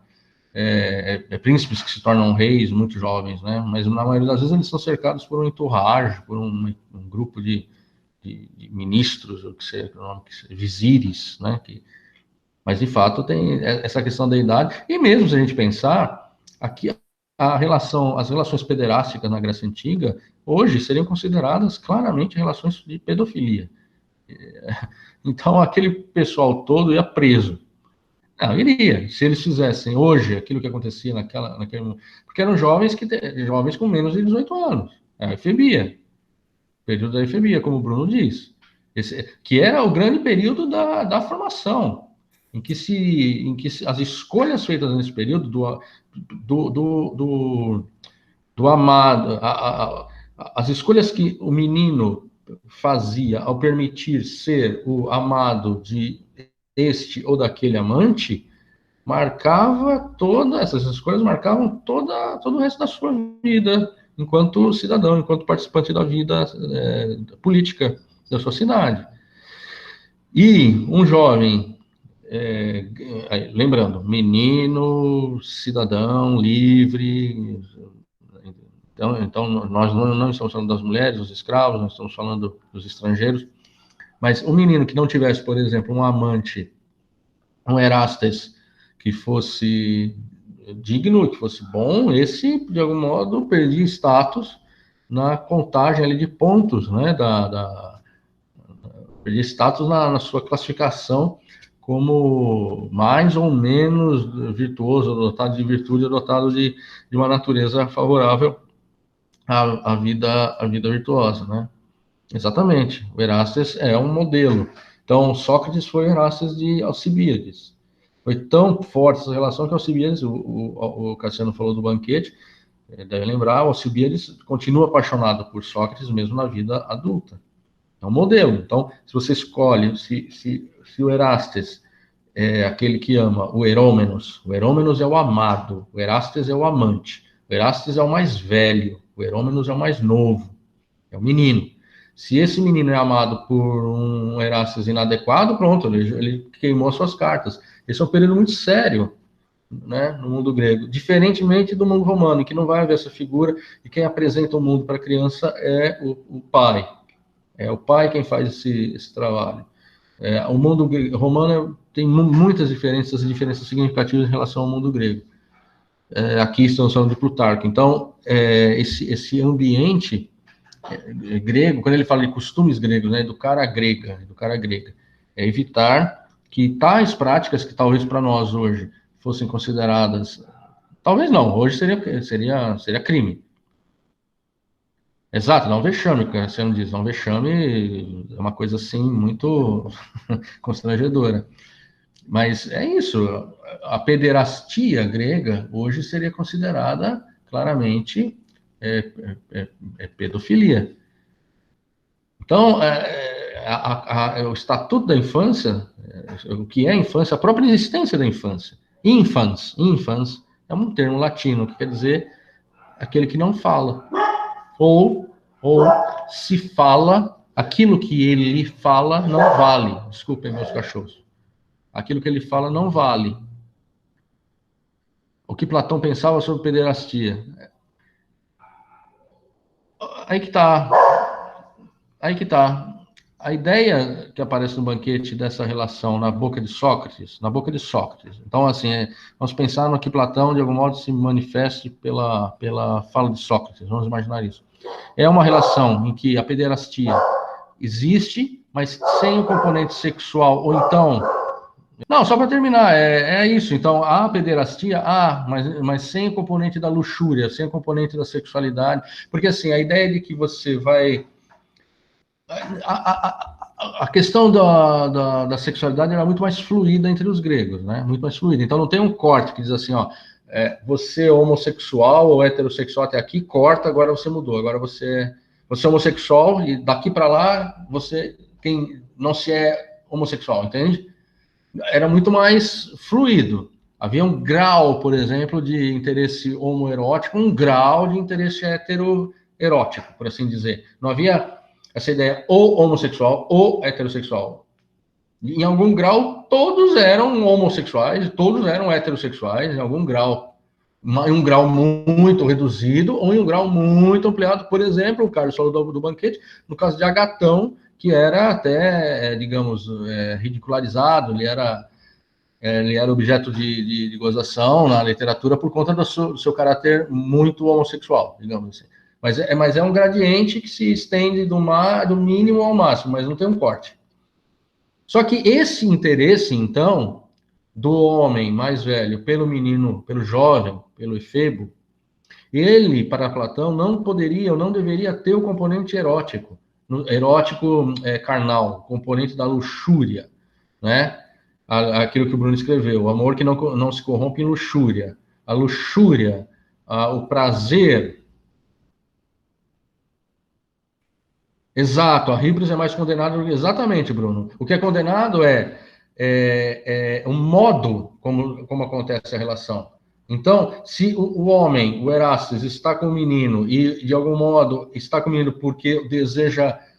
príncipes que se tornam reis muito jovens, né? Mas na maioria das vezes eles são cercados por um entourage, por um grupo de ministros, ou que seja, vizires, né? Mas, de fato, tem essa questão da idade. E mesmo se a gente pensar, aqui as relações pederásticas na Grécia Antiga, hoje, seriam consideradas claramente relações de pedofilia. Então, aquele pessoal todo ia preso. Não, iria. Se eles fizessem hoje aquilo que acontecia naquele momento. Porque eram jovens com menos de 18 anos. A efebia. Período da efebia, como o Bruno diz. Que era o grande período da formação. Em que as escolhas feitas nesse período do amado, as escolhas que o menino fazia ao permitir ser o amado de este ou daquele amante, essas escolhas marcavam todo o resto da sua vida, enquanto cidadão, enquanto participante da vida política da sua cidade. E um jovem, lembrando, menino, cidadão, livre. Então nós não estamos falando das mulheres, dos escravos, nós estamos falando dos estrangeiros. Mas um menino que não tivesse, por exemplo, um amante, um Erastes, que fosse digno, que fosse bom, esse, de algum modo, perdia status na contagem ali de pontos, né? Perdia status na sua classificação como mais ou menos virtuoso, dotado de virtude, dotado de uma natureza favorável à vida virtuosa, né? Exatamente. O Erastes é um modelo. Então, Sócrates foi o Erastes de Alcibíades. Foi tão forte essa relação que Alcibíades, o Cassiano falou do banquete, deve lembrar, Alcibíades continua apaixonado por Sócrates mesmo na vida adulta. É um modelo. Então, se você escolhe, se o Erastes é aquele que ama o Herômenos é o amado, o Erastes é o amante, o Erastes é o mais velho, o Herômenos é o mais novo, é o menino. Se esse menino é amado por um Erastes inadequado, pronto, ele queimou as suas cartas. Esse é um período muito sério, né, no mundo grego, diferentemente do mundo romano, em que não vai haver essa figura, e quem apresenta o mundo para a criança é o pai. É o pai quem faz esse trabalho. O mundo romano tem muitas diferenças significativas em relação ao mundo grego. Aqui estamos falando de Plutarco. Então, esse ambiente grego, quando ele fala de costumes gregos, né, educar a grega, evitar que tais práticas que talvez para nós hoje fossem consideradas, talvez não, hoje seria crime. Exato, não vexame, que você não diz, não vexame é uma coisa assim muito constrangedora. Mas é isso, a pederastia grega hoje seria considerada claramente pedofilia. Então, o estatuto da infância, o que é a infância, a própria existência da infância. Infans é um termo latino que quer dizer aquele que não fala. Ou se fala, aquilo que ele fala não vale. Desculpem, meus cachorros. Aquilo que ele fala não vale. O que Platão pensava sobre pederastia? Aí que tá. A ideia que aparece no banquete dessa relação na boca de Sócrates. Então, assim, vamos pensar no que Platão, de algum modo, se manifeste pela fala de Sócrates. Vamos imaginar isso. É uma relação em que a pederastia existe, mas sem o componente sexual, ou então... Não, só para terminar, é isso. Então, há pederastia, mas sem o componente da luxúria, sem o componente da sexualidade. Porque, assim, a ideia de que você vai... A questão da sexualidade era muito mais fluida entre os gregos, né? Muito mais fluida. Então, não tem um corte que diz assim, ó, você é homossexual ou heterossexual até aqui, corta, agora você mudou. Agora você é homossexual e daqui para lá quem não se é homossexual, entende? Era muito mais fluido. Havia um grau, por exemplo, de interesse homoerótico, um grau de interesse heteroerótico, por assim dizer. Não havia essa ideia ou homossexual ou heterossexual. Em algum grau, todos eram homossexuais, todos eram heterossexuais, em algum grau. Em um grau muito reduzido ou em um grau muito ampliado. Por exemplo, o Carlos falou do banquete, no caso de Agatão, que era até, digamos, ridicularizado, ele era objeto de gozação na literatura por conta do seu caráter muito homossexual, digamos assim. Mas é um gradiente que se estende do mínimo ao máximo, mas não tem um corte. Só que esse interesse, então, do homem mais velho pelo menino, pelo jovem, pelo efebo, ele, para Platão, não poderia ou não deveria ter o componente erótico carnal, componente da luxúria, né? Aquilo que o Bruno escreveu, o amor que não se corrompe em luxúria. A luxúria, o prazer. Exato, a híbris é mais condenado. Exatamente, Bruno. O que é condenado é o modo como acontece a relação. Então, se o homem, o Erastes, está com o menino e, de algum modo, está com o menino porque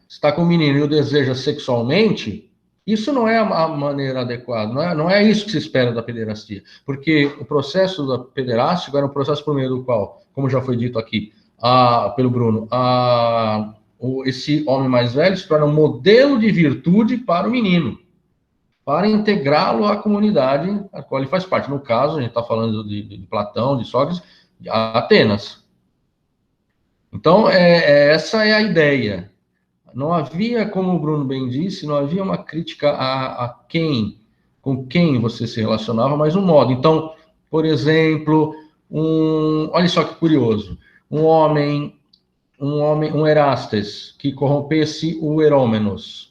está com o menino e o deseja sexualmente, isso não é a maneira adequada, não é isso que se espera da pederastia. Porque o processo da pederástica era um processo por meio do qual, como já foi dito aqui pelo Bruno, esse homem mais velho se torna um modelo de virtude para o menino, para integrá-lo à comunidade a qual ele faz parte. No caso, a gente está falando de Platão, de Sócrates, de Atenas. Então, essa é a ideia. Não havia, como o Bruno bem disse, não havia uma crítica com quem você se relacionava, mas um modo. Então, por exemplo, olha só que curioso, um Erastes, que corrompesse o Herômenos,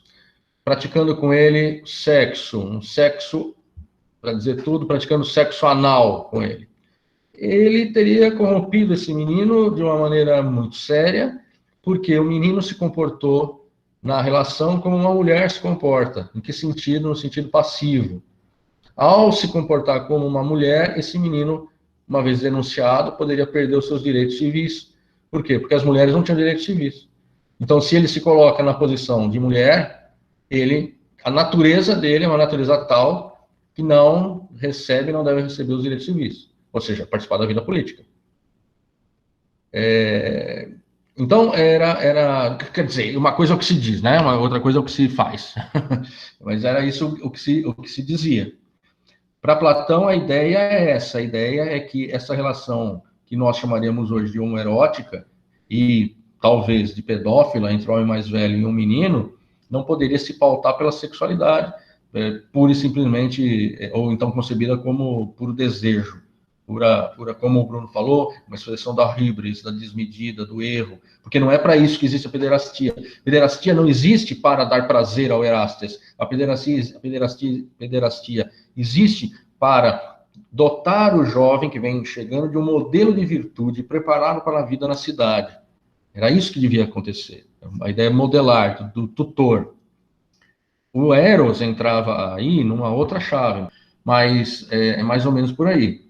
praticando com ele um sexo, para dizer tudo, praticando sexo anal com ele. Ele teria corrompido esse menino de uma maneira muito séria, porque o menino se comportou na relação como uma mulher se comporta. Em que sentido? No sentido passivo. Ao se comportar como uma mulher, esse menino, uma vez denunciado, poderia perder os seus direitos civis. Por quê? Porque as mulheres não tinham direitos civis. Então, se ele se coloca na posição de mulher, a natureza dele é uma natureza tal que não deve receber os direitos civis, ou seja, participar da vida política. Então, quer dizer, uma coisa é o que se diz, né? Uma outra coisa é o que se faz. Mas era isso o que se dizia. Para Platão, a ideia é essa. A ideia é que essa relação que nós chamaríamos hoje de homoerótica e talvez de pedófila entre um homem mais velho e um menino não poderia se pautar pela sexualidade, pura e simplesmente, ou então concebida como puro desejo, pura, como o Bruno falou, uma expressão da híbris, da desmedida, do erro, porque não é para isso que existe a pederastia. A pederastia não existe para dar prazer ao Erastes. A pederastia existe para dotar o jovem que vem chegando de um modelo de virtude, prepará-lo para a vida na cidade. Era isso que devia acontecer. A ideia modelar, do tutor. O Eros entrava aí numa outra chave, mas é mais ou menos por aí.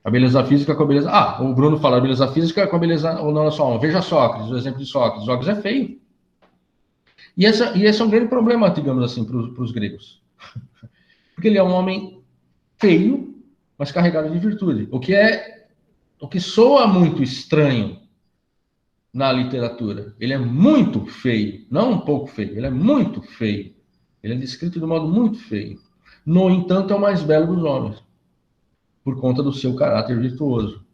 A beleza física com a beleza... o Bruno fala a beleza física com a beleza... Ou não, só, veja Sócrates, o exemplo de Sócrates. Sócrates é feio. E esse é um grande problema, digamos assim, para os gregos. Porque ele é um homem feio, mas carregado de virtude. O que soa muito estranho na literatura. Ele é muito feio, não um pouco feio, ele é muito feio. Ele é descrito de um modo muito feio. No entanto, é o mais belo dos homens, por conta do seu caráter virtuoso.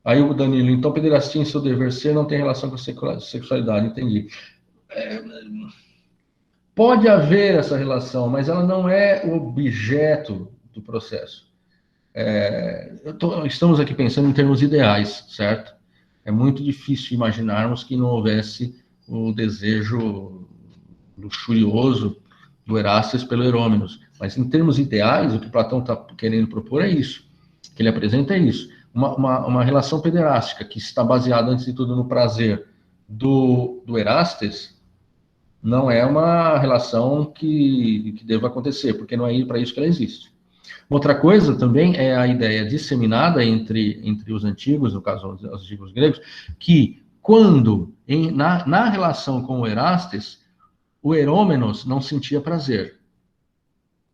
Aí o Danilo, então, pederastia em seu dever ser não tem relação com a sexualidade, entendi. Pode haver essa relação, mas ela não é o objeto do processo. Estamos aqui pensando em termos ideais, certo? É muito difícil imaginarmos que não houvesse o desejo luxurioso do Erastes pelo Herômenos. Mas em termos ideais, o que Platão está querendo propor é isso. O que ele apresenta é isso. Uma relação pederástica que está baseada, antes de tudo, no prazer do Erastes, não é uma relação que deva acontecer, porque não é para isso que ela existe. Outra coisa também é a ideia disseminada entre os antigos, no caso, os antigos gregos, que quando, na relação com o Erastes, o Herômenos não sentia prazer.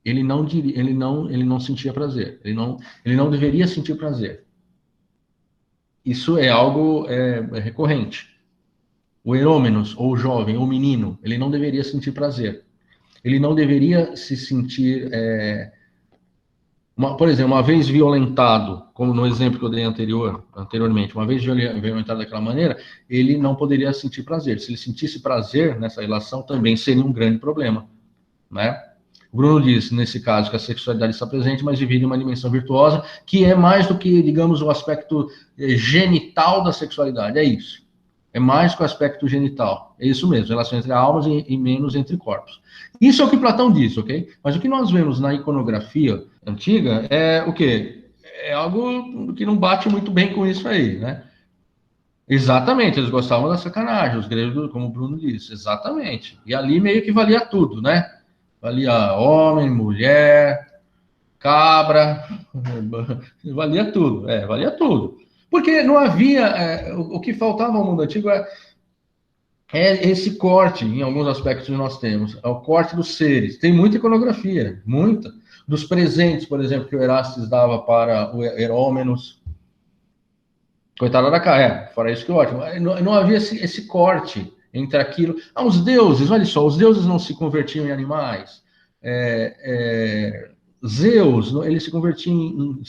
Ele não sentia prazer. Ele não deveria sentir prazer. Isso é algo recorrente. O Herômenos, ou o jovem, ou o menino, ele não deveria sentir prazer. Ele não deveria se sentir... por exemplo, uma vez violentado, como no exemplo que eu dei anteriormente, uma vez violentado daquela maneira, ele não poderia sentir prazer. Se ele sentisse prazer nessa relação, também seria um grande problema, né? O Bruno disse, nesse caso, que a sexualidade está presente, mas divide uma dimensão virtuosa, que é mais do que, digamos, o aspecto genital da sexualidade, é isso. É mais que o aspecto genital. É isso mesmo, relação entre almas e menos entre corpos. Isso é o que Platão diz, ok? Mas o que nós vemos na iconografia antiga é o quê? É algo que não bate muito bem com isso aí, né? Exatamente, eles gostavam da sacanagem, os gregos, como o Bruno disse, exatamente. E ali meio que valia tudo, né? Valia homem, mulher, cabra, valia tudo, valia tudo. Porque não havia, o que faltava ao mundo antigo é esse corte, em alguns aspectos que nós temos, é o corte dos seres. Tem muita iconografia, muita. Dos presentes, por exemplo, que o Erastes dava para o Herômenos. Coitado da cara, fora isso que ótimo. Não havia esse corte entre aquilo. Os deuses, olha só, os deuses não se convertiam em animais. Zeus, ele se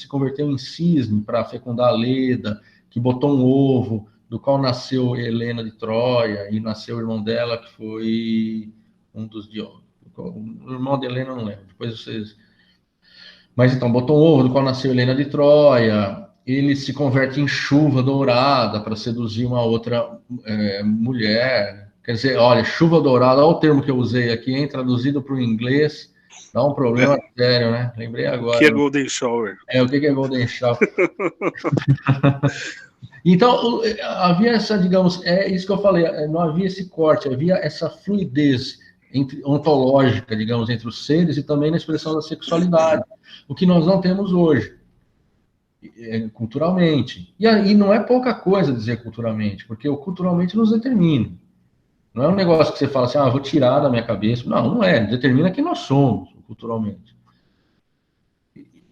converteu em cisne para fecundar a Leda, que botou um ovo, do qual nasceu Helena de Troia, e nasceu o irmão dela, que foi um dos deuses. O irmão de Helena, não lembro, depois vocês... Mas então, botou um ovo, do qual nasceu Helena de Troia, ele se converte em chuva dourada para seduzir uma outra mulher. Quer dizer, olha, chuva dourada, olha o termo que eu usei aqui, hein, traduzido para o inglês, dá um problema sério, né? Lembrei agora. O que é Golden Shower? O que é Golden Shower? Então, havia essa, digamos, isso que eu falei, não havia esse corte, havia essa fluidez ontológica, digamos, entre os seres e também na expressão da sexualidade, o que nós não temos hoje, culturalmente. E não é pouca coisa dizer culturalmente, porque o culturalmente nos determina. Não é um negócio que você fala assim, vou tirar da minha cabeça. Não é. Determina quem nós somos, culturalmente.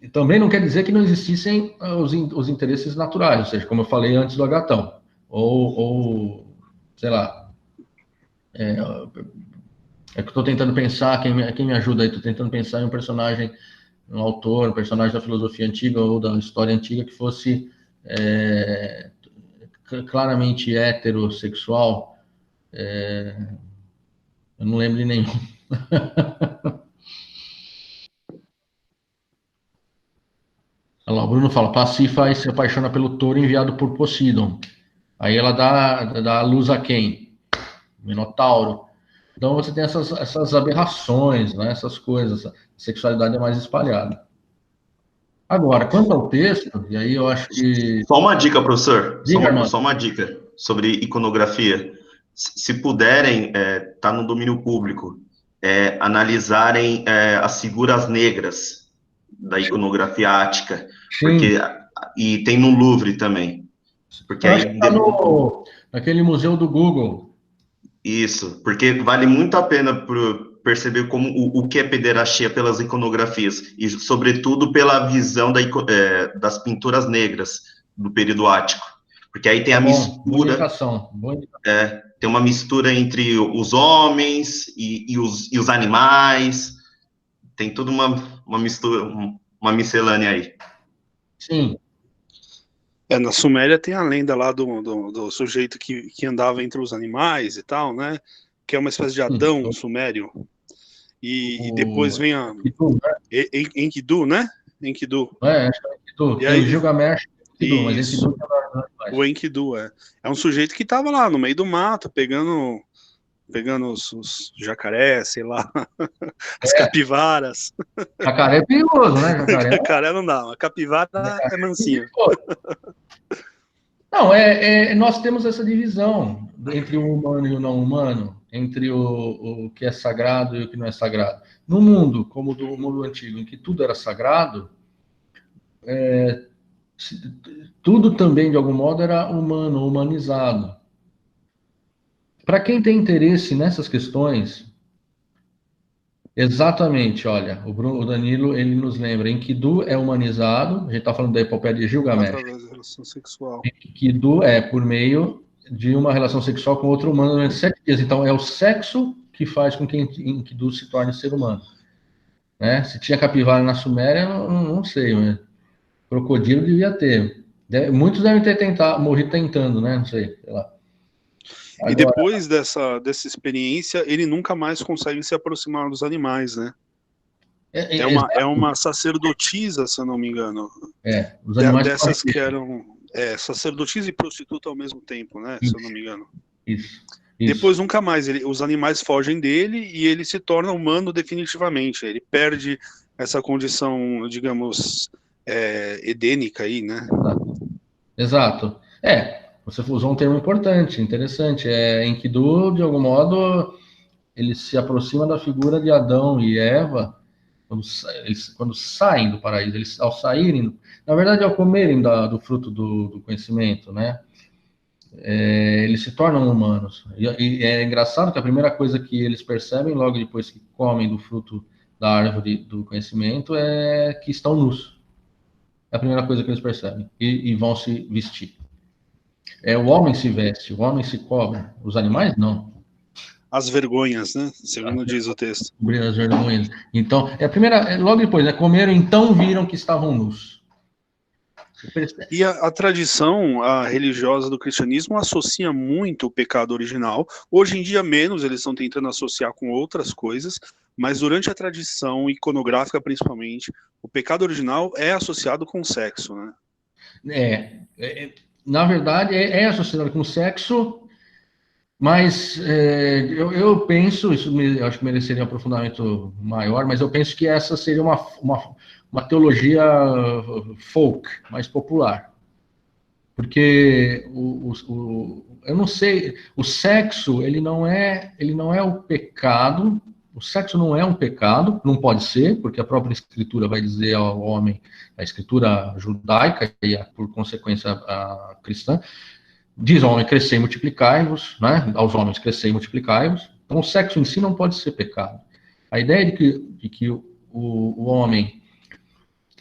E também não quer dizer que não existissem os interesses naturais, ou seja, como eu falei antes do Agatão. Ou sei lá. É que eu estou tentando pensar, quem me ajuda aí? Estou tentando pensar em um personagem, um autor, um personagem da filosofia antiga ou da história antiga que fosse claramente heterossexual. Eu não lembro de nenhum. Olha lá, o Bruno fala, Pasífae se apaixona pelo touro enviado por Poseidon. Aí ela dá a luz a quem? Minotauro. Então você tem essas aberrações, né? Essas coisas. A sexualidade é mais espalhada. Agora, quanto ao texto, e aí eu acho que... Só uma dica, professor. Diga, Só uma dica sobre iconografia. Se puderem, tá no domínio público, analisarem as figuras negras da iconografia ática. Porque, e tem no Louvre também. Porque aí tá naquele museu do Google. Isso, porque vale muito a pena perceber como o que é pederastia pelas iconografias, e sobretudo pela visão das pinturas negras do período ático. Porque aí tem a mistura... Boa indicação. Tem uma mistura entre os homens e os animais, tem tudo uma mistura, uma miscelânea aí. Sim. Na Suméria tem a lenda lá do sujeito que andava entre os animais e tal, né? Que é uma espécie de Adão sumério. E depois vem a... Enkidu, né? Enkidu. Acho que é Enkidu. E aí, o Gilgamesh é Enkidu, mas Enkidu é o Enkidu, é um sujeito que estava lá no meio do mato, pegando os jacarés, sei lá, as capivaras. Jacaré é perigoso, né? Jacaré não dá, a capivara é mansinha. Não, nós temos essa divisão entre o humano e o não humano, entre o que é sagrado e o que não é sagrado. No mundo, como do mundo antigo, em que tudo era sagrado, tudo também, de algum modo, era humano, humanizado. Para quem tem interesse nessas questões, exatamente, olha, o Danilo, ele nos lembra, Enkidu é humanizado, a gente está falando da epopeia de Gilgamesh. Através da relação sexual. Enkidu é por meio de uma relação sexual com outro humano durante 7 dias. Então, é o sexo que faz com que Enkidu se torne ser humano. Né? Se tinha capivara na Suméria, não sei, mas crocodilo devia ter. Muitos devem ter morrido tentando, né? Não sei lá. Agora, e depois dessa experiência, ele nunca mais consegue se aproximar dos animais, né? É uma sacerdotisa, se eu não me engano. Os animais dessas que eram sacerdotisa e prostituta ao mesmo tempo, né? Se eu não me engano. Isso. Depois nunca mais, os animais fogem dele e ele se torna humano definitivamente. Ele perde essa condição, digamos, edênica aí, né? Exato. Você usou um termo importante, interessante. Enkidu, de algum modo, ele se aproxima da figura de Adão e Eva quando saem do paraíso. Eles, ao saírem, na verdade, ao comerem do fruto do conhecimento, né? Eles se tornam humanos. E é engraçado que a primeira coisa que eles percebem logo depois que comem do fruto da árvore do conhecimento é que estão nus. É a primeira coisa que eles percebem. E vão se vestir. O homem se veste, o homem se cobre. Os animais, não. As vergonhas, né? Segundo diz o texto. As vergonhas. Então, logo depois, comeram, então viram que estavam nus. E a tradição religiosa do cristianismo associa muito o pecado original. Hoje em dia, menos, eles estão tentando associar com outras coisas, mas durante a tradição iconográfica, principalmente, o pecado original é associado com sexo, né? Na verdade, é associado com sexo, mas eu penso, eu acho que mereceria um aprofundamento maior, mas eu penso que essa seria uma teologia folk, mais popular. Porque eu não sei, o sexo, ele não é o pecado, o sexo não é um pecado, não pode ser, porque a própria escritura vai dizer ao homem, a escritura judaica e, por consequência, a cristã, diz ao homem, crescei e multiplicai-vos, né? Aos homens, crescei e multiplicai-vos. Então, o sexo em si não pode ser pecado. A ideia de que o homem,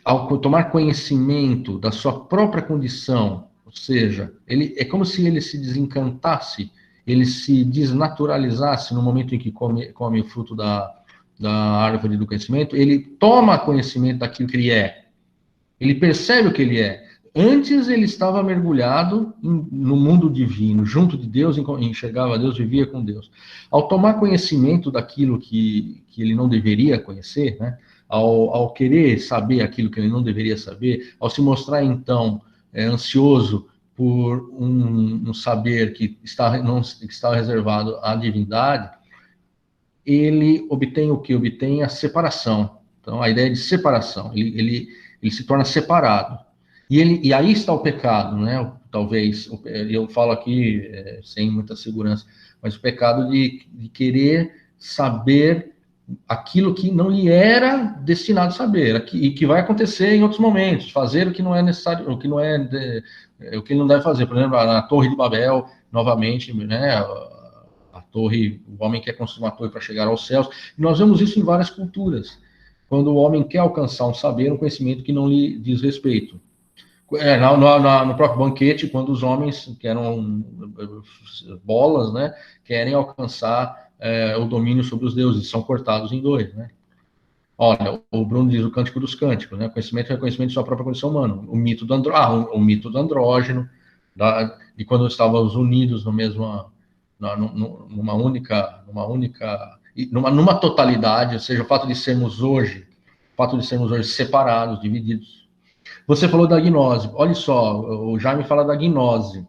ao tomar conhecimento da sua própria condição, ou seja, é como se ele se desencantasse, ele se desnaturalizasse no momento em que come o fruto da árvore do conhecimento, ele toma conhecimento daquilo que ele é, ele percebe o que ele é. Antes ele estava mergulhado no mundo divino, junto de Deus, enxergava Deus, vivia com Deus. Ao tomar conhecimento daquilo que ele não deveria conhecer, né, ao querer saber aquilo que ele não deveria saber, ao se mostrar, então, ansioso por um saber que está reservado à divindade, ele obtém o que? Obtém a separação. Então, a ideia de separação, ele se torna separado. E aí está o pecado, né? Talvez, eu falo aqui sem muita segurança, mas o pecado de querer saber aquilo que não lhe era destinado a saber, e que vai acontecer em outros momentos, fazer o que não é necessário, o que ele não deve fazer. Por exemplo, na Torre de Babel, novamente, né, a torre, o homem quer construir uma torre para chegar aos céus, e nós vemos isso em várias culturas, quando o homem quer alcançar um saber, um conhecimento que não lhe diz respeito. No próprio banquete, quando os homens, que eram bolas, né, querem alcançar o domínio sobre os deuses, são cortados em dois, né? Olha, o Bruno diz o Cântico dos Cânticos, né? Conhecimento e reconhecimento de sua própria condição humana. O mito do andrógeno, e quando estávamos unidos numa totalidade, ou seja, o fato de sermos hoje separados, divididos. Você falou da gnose. Olha só, o Jaime fala da gnose.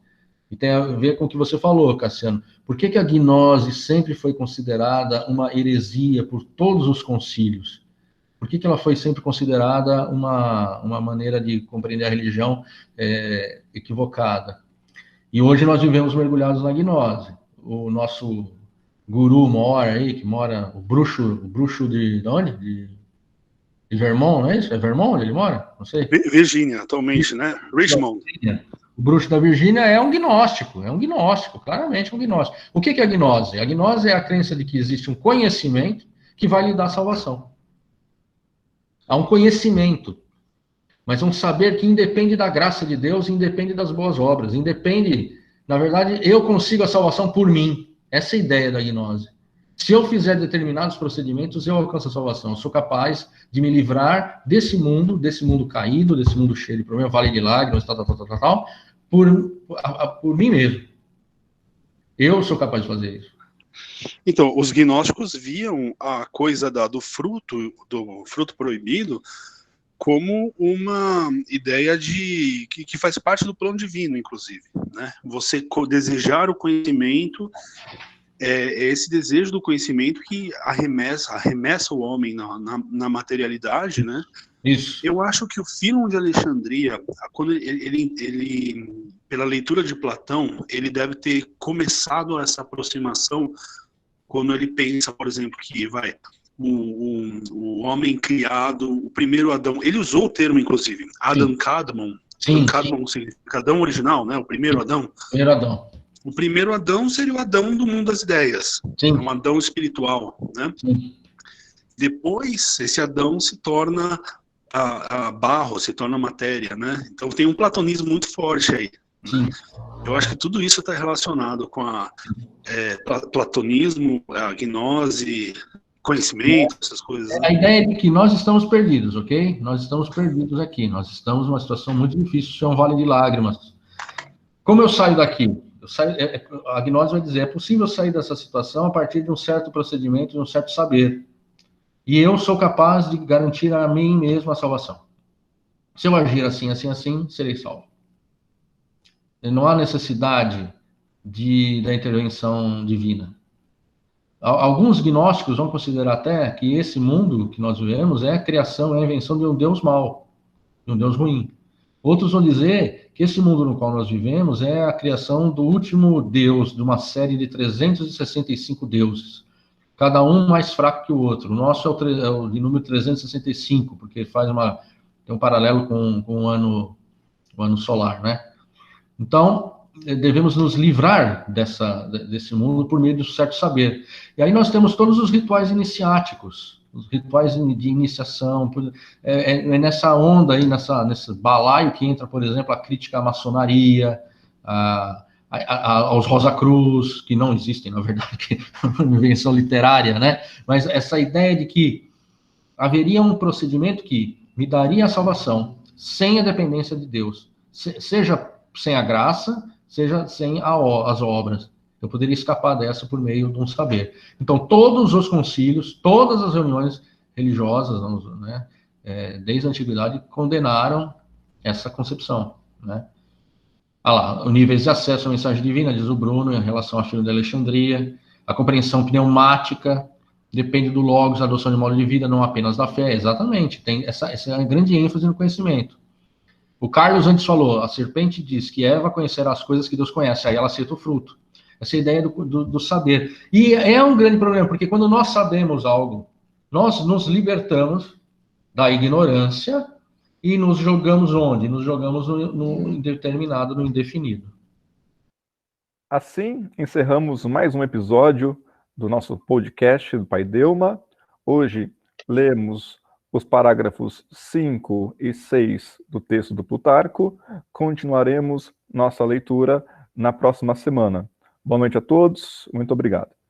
E tem a ver com o que você falou, Cassiano. Por que a gnose sempre foi considerada uma heresia por todos os concílios? Por que ela foi sempre considerada uma maneira de compreender a religião equivocada? E hoje nós vivemos mergulhados na gnose. O nosso guru mora aí, o bruxo de onde? De Vermont, não é isso? É Vermont onde ele mora? Não sei. Virgínia, atualmente, né? Richmond. O bruxo da Virgínia é um gnóstico, claramente um gnóstico. O que é a gnose? A gnose é a crença de que existe um conhecimento que vai lhe dar salvação. Há um conhecimento, mas um saber que independe da graça de Deus, independe das boas obras, na verdade, eu consigo a salvação por mim. Essa é a ideia da gnose. Se eu fizer determinados procedimentos, eu alcanço a salvação. Eu sou capaz de me livrar desse mundo caído, desse mundo cheio de problemas, vale de lágrimas, por mim mesmo. Eu sou capaz de fazer isso. Então, os gnósticos viam a coisa do fruto proibido como uma ideia que faz parte do plano divino, inclusive, né? Você desejar o conhecimento, é esse desejo do conhecimento que arremessa o homem na materialidade, né? Isso. Eu acho que o Fílon de Alexandria, quando ele, pela leitura de Platão, ele deve ter começado essa aproximação quando ele pensa, por exemplo, que o homem criado, o primeiro Adão, ele usou o termo, inclusive, Adam Kadmon. Sim. Kadmon significa Adão original, né? O primeiro Adão. O primeiro Adão seria o Adão do mundo das ideias. Sim. Um Adão espiritual, né? Sim. Depois, esse Adão se torna a barro, se torna matéria, né? Então tem um platonismo muito forte aí. Sim. Eu acho que tudo isso está relacionado com platonismo, a gnose, conhecimento, essas coisas. Né? A ideia é de que nós estamos perdidos, ok? Nós estamos perdidos aqui. Nós estamos numa situação muito difícil, isso é um vale de lágrimas. Como eu saio daqui? A gnose vai dizer, é possível sair dessa situação a partir de um certo procedimento, de um certo saber. E eu sou capaz de garantir a mim mesmo a salvação. Se eu agir assim, serei salvo. E não há necessidade da intervenção divina. Alguns gnósticos vão considerar até que esse mundo que nós vivemos é a criação, é a invenção de um Deus mau, de um Deus ruim. Outros vão dizer que esse mundo no qual nós vivemos é a criação do último Deus, de uma série de 365 deuses. Cada um mais fraco que o outro. O nosso é o de número 365, porque tem um paralelo com o ano solar, né? Então, devemos nos livrar desse mundo por meio de um certo saber. E aí nós temos todos os rituais iniciáticos, os rituais de iniciação. É nessa onda aí, nesse balaio que entra, por exemplo, a crítica à maçonaria, aos Rosa Cruz, que não existem, na verdade, que é uma invenção literária, né? Mas essa ideia de que haveria um procedimento que me daria a salvação sem a dependência de Deus, seja sem a graça, seja sem as obras. Eu poderia escapar dessa por meio de um saber. Então, todos os concílios, todas as reuniões religiosas, né, desde a antiguidade, condenaram essa concepção, né? Lá, os níveis de acesso à mensagem divina, diz o Bruno, em relação ao filho de Alexandria, a compreensão pneumática, depende do logos, a adoção de modo de vida, não apenas da fé, exatamente, tem essa grande ênfase no conhecimento. O Carlos antes falou, a serpente diz que Eva conhecerá as coisas que Deus conhece, aí ela aceita o fruto. Essa ideia do saber. E é um grande problema, porque quando nós sabemos algo, nós nos libertamos da ignorância e nos jogamos onde? Nos jogamos no indeterminado, no indefinido. Assim, encerramos mais um episódio do nosso podcast do Pai Delma. Hoje, lemos os parágrafos 5 e 6 do texto do Plutarco. Continuaremos nossa leitura na próxima semana. Boa noite a todos, muito obrigado.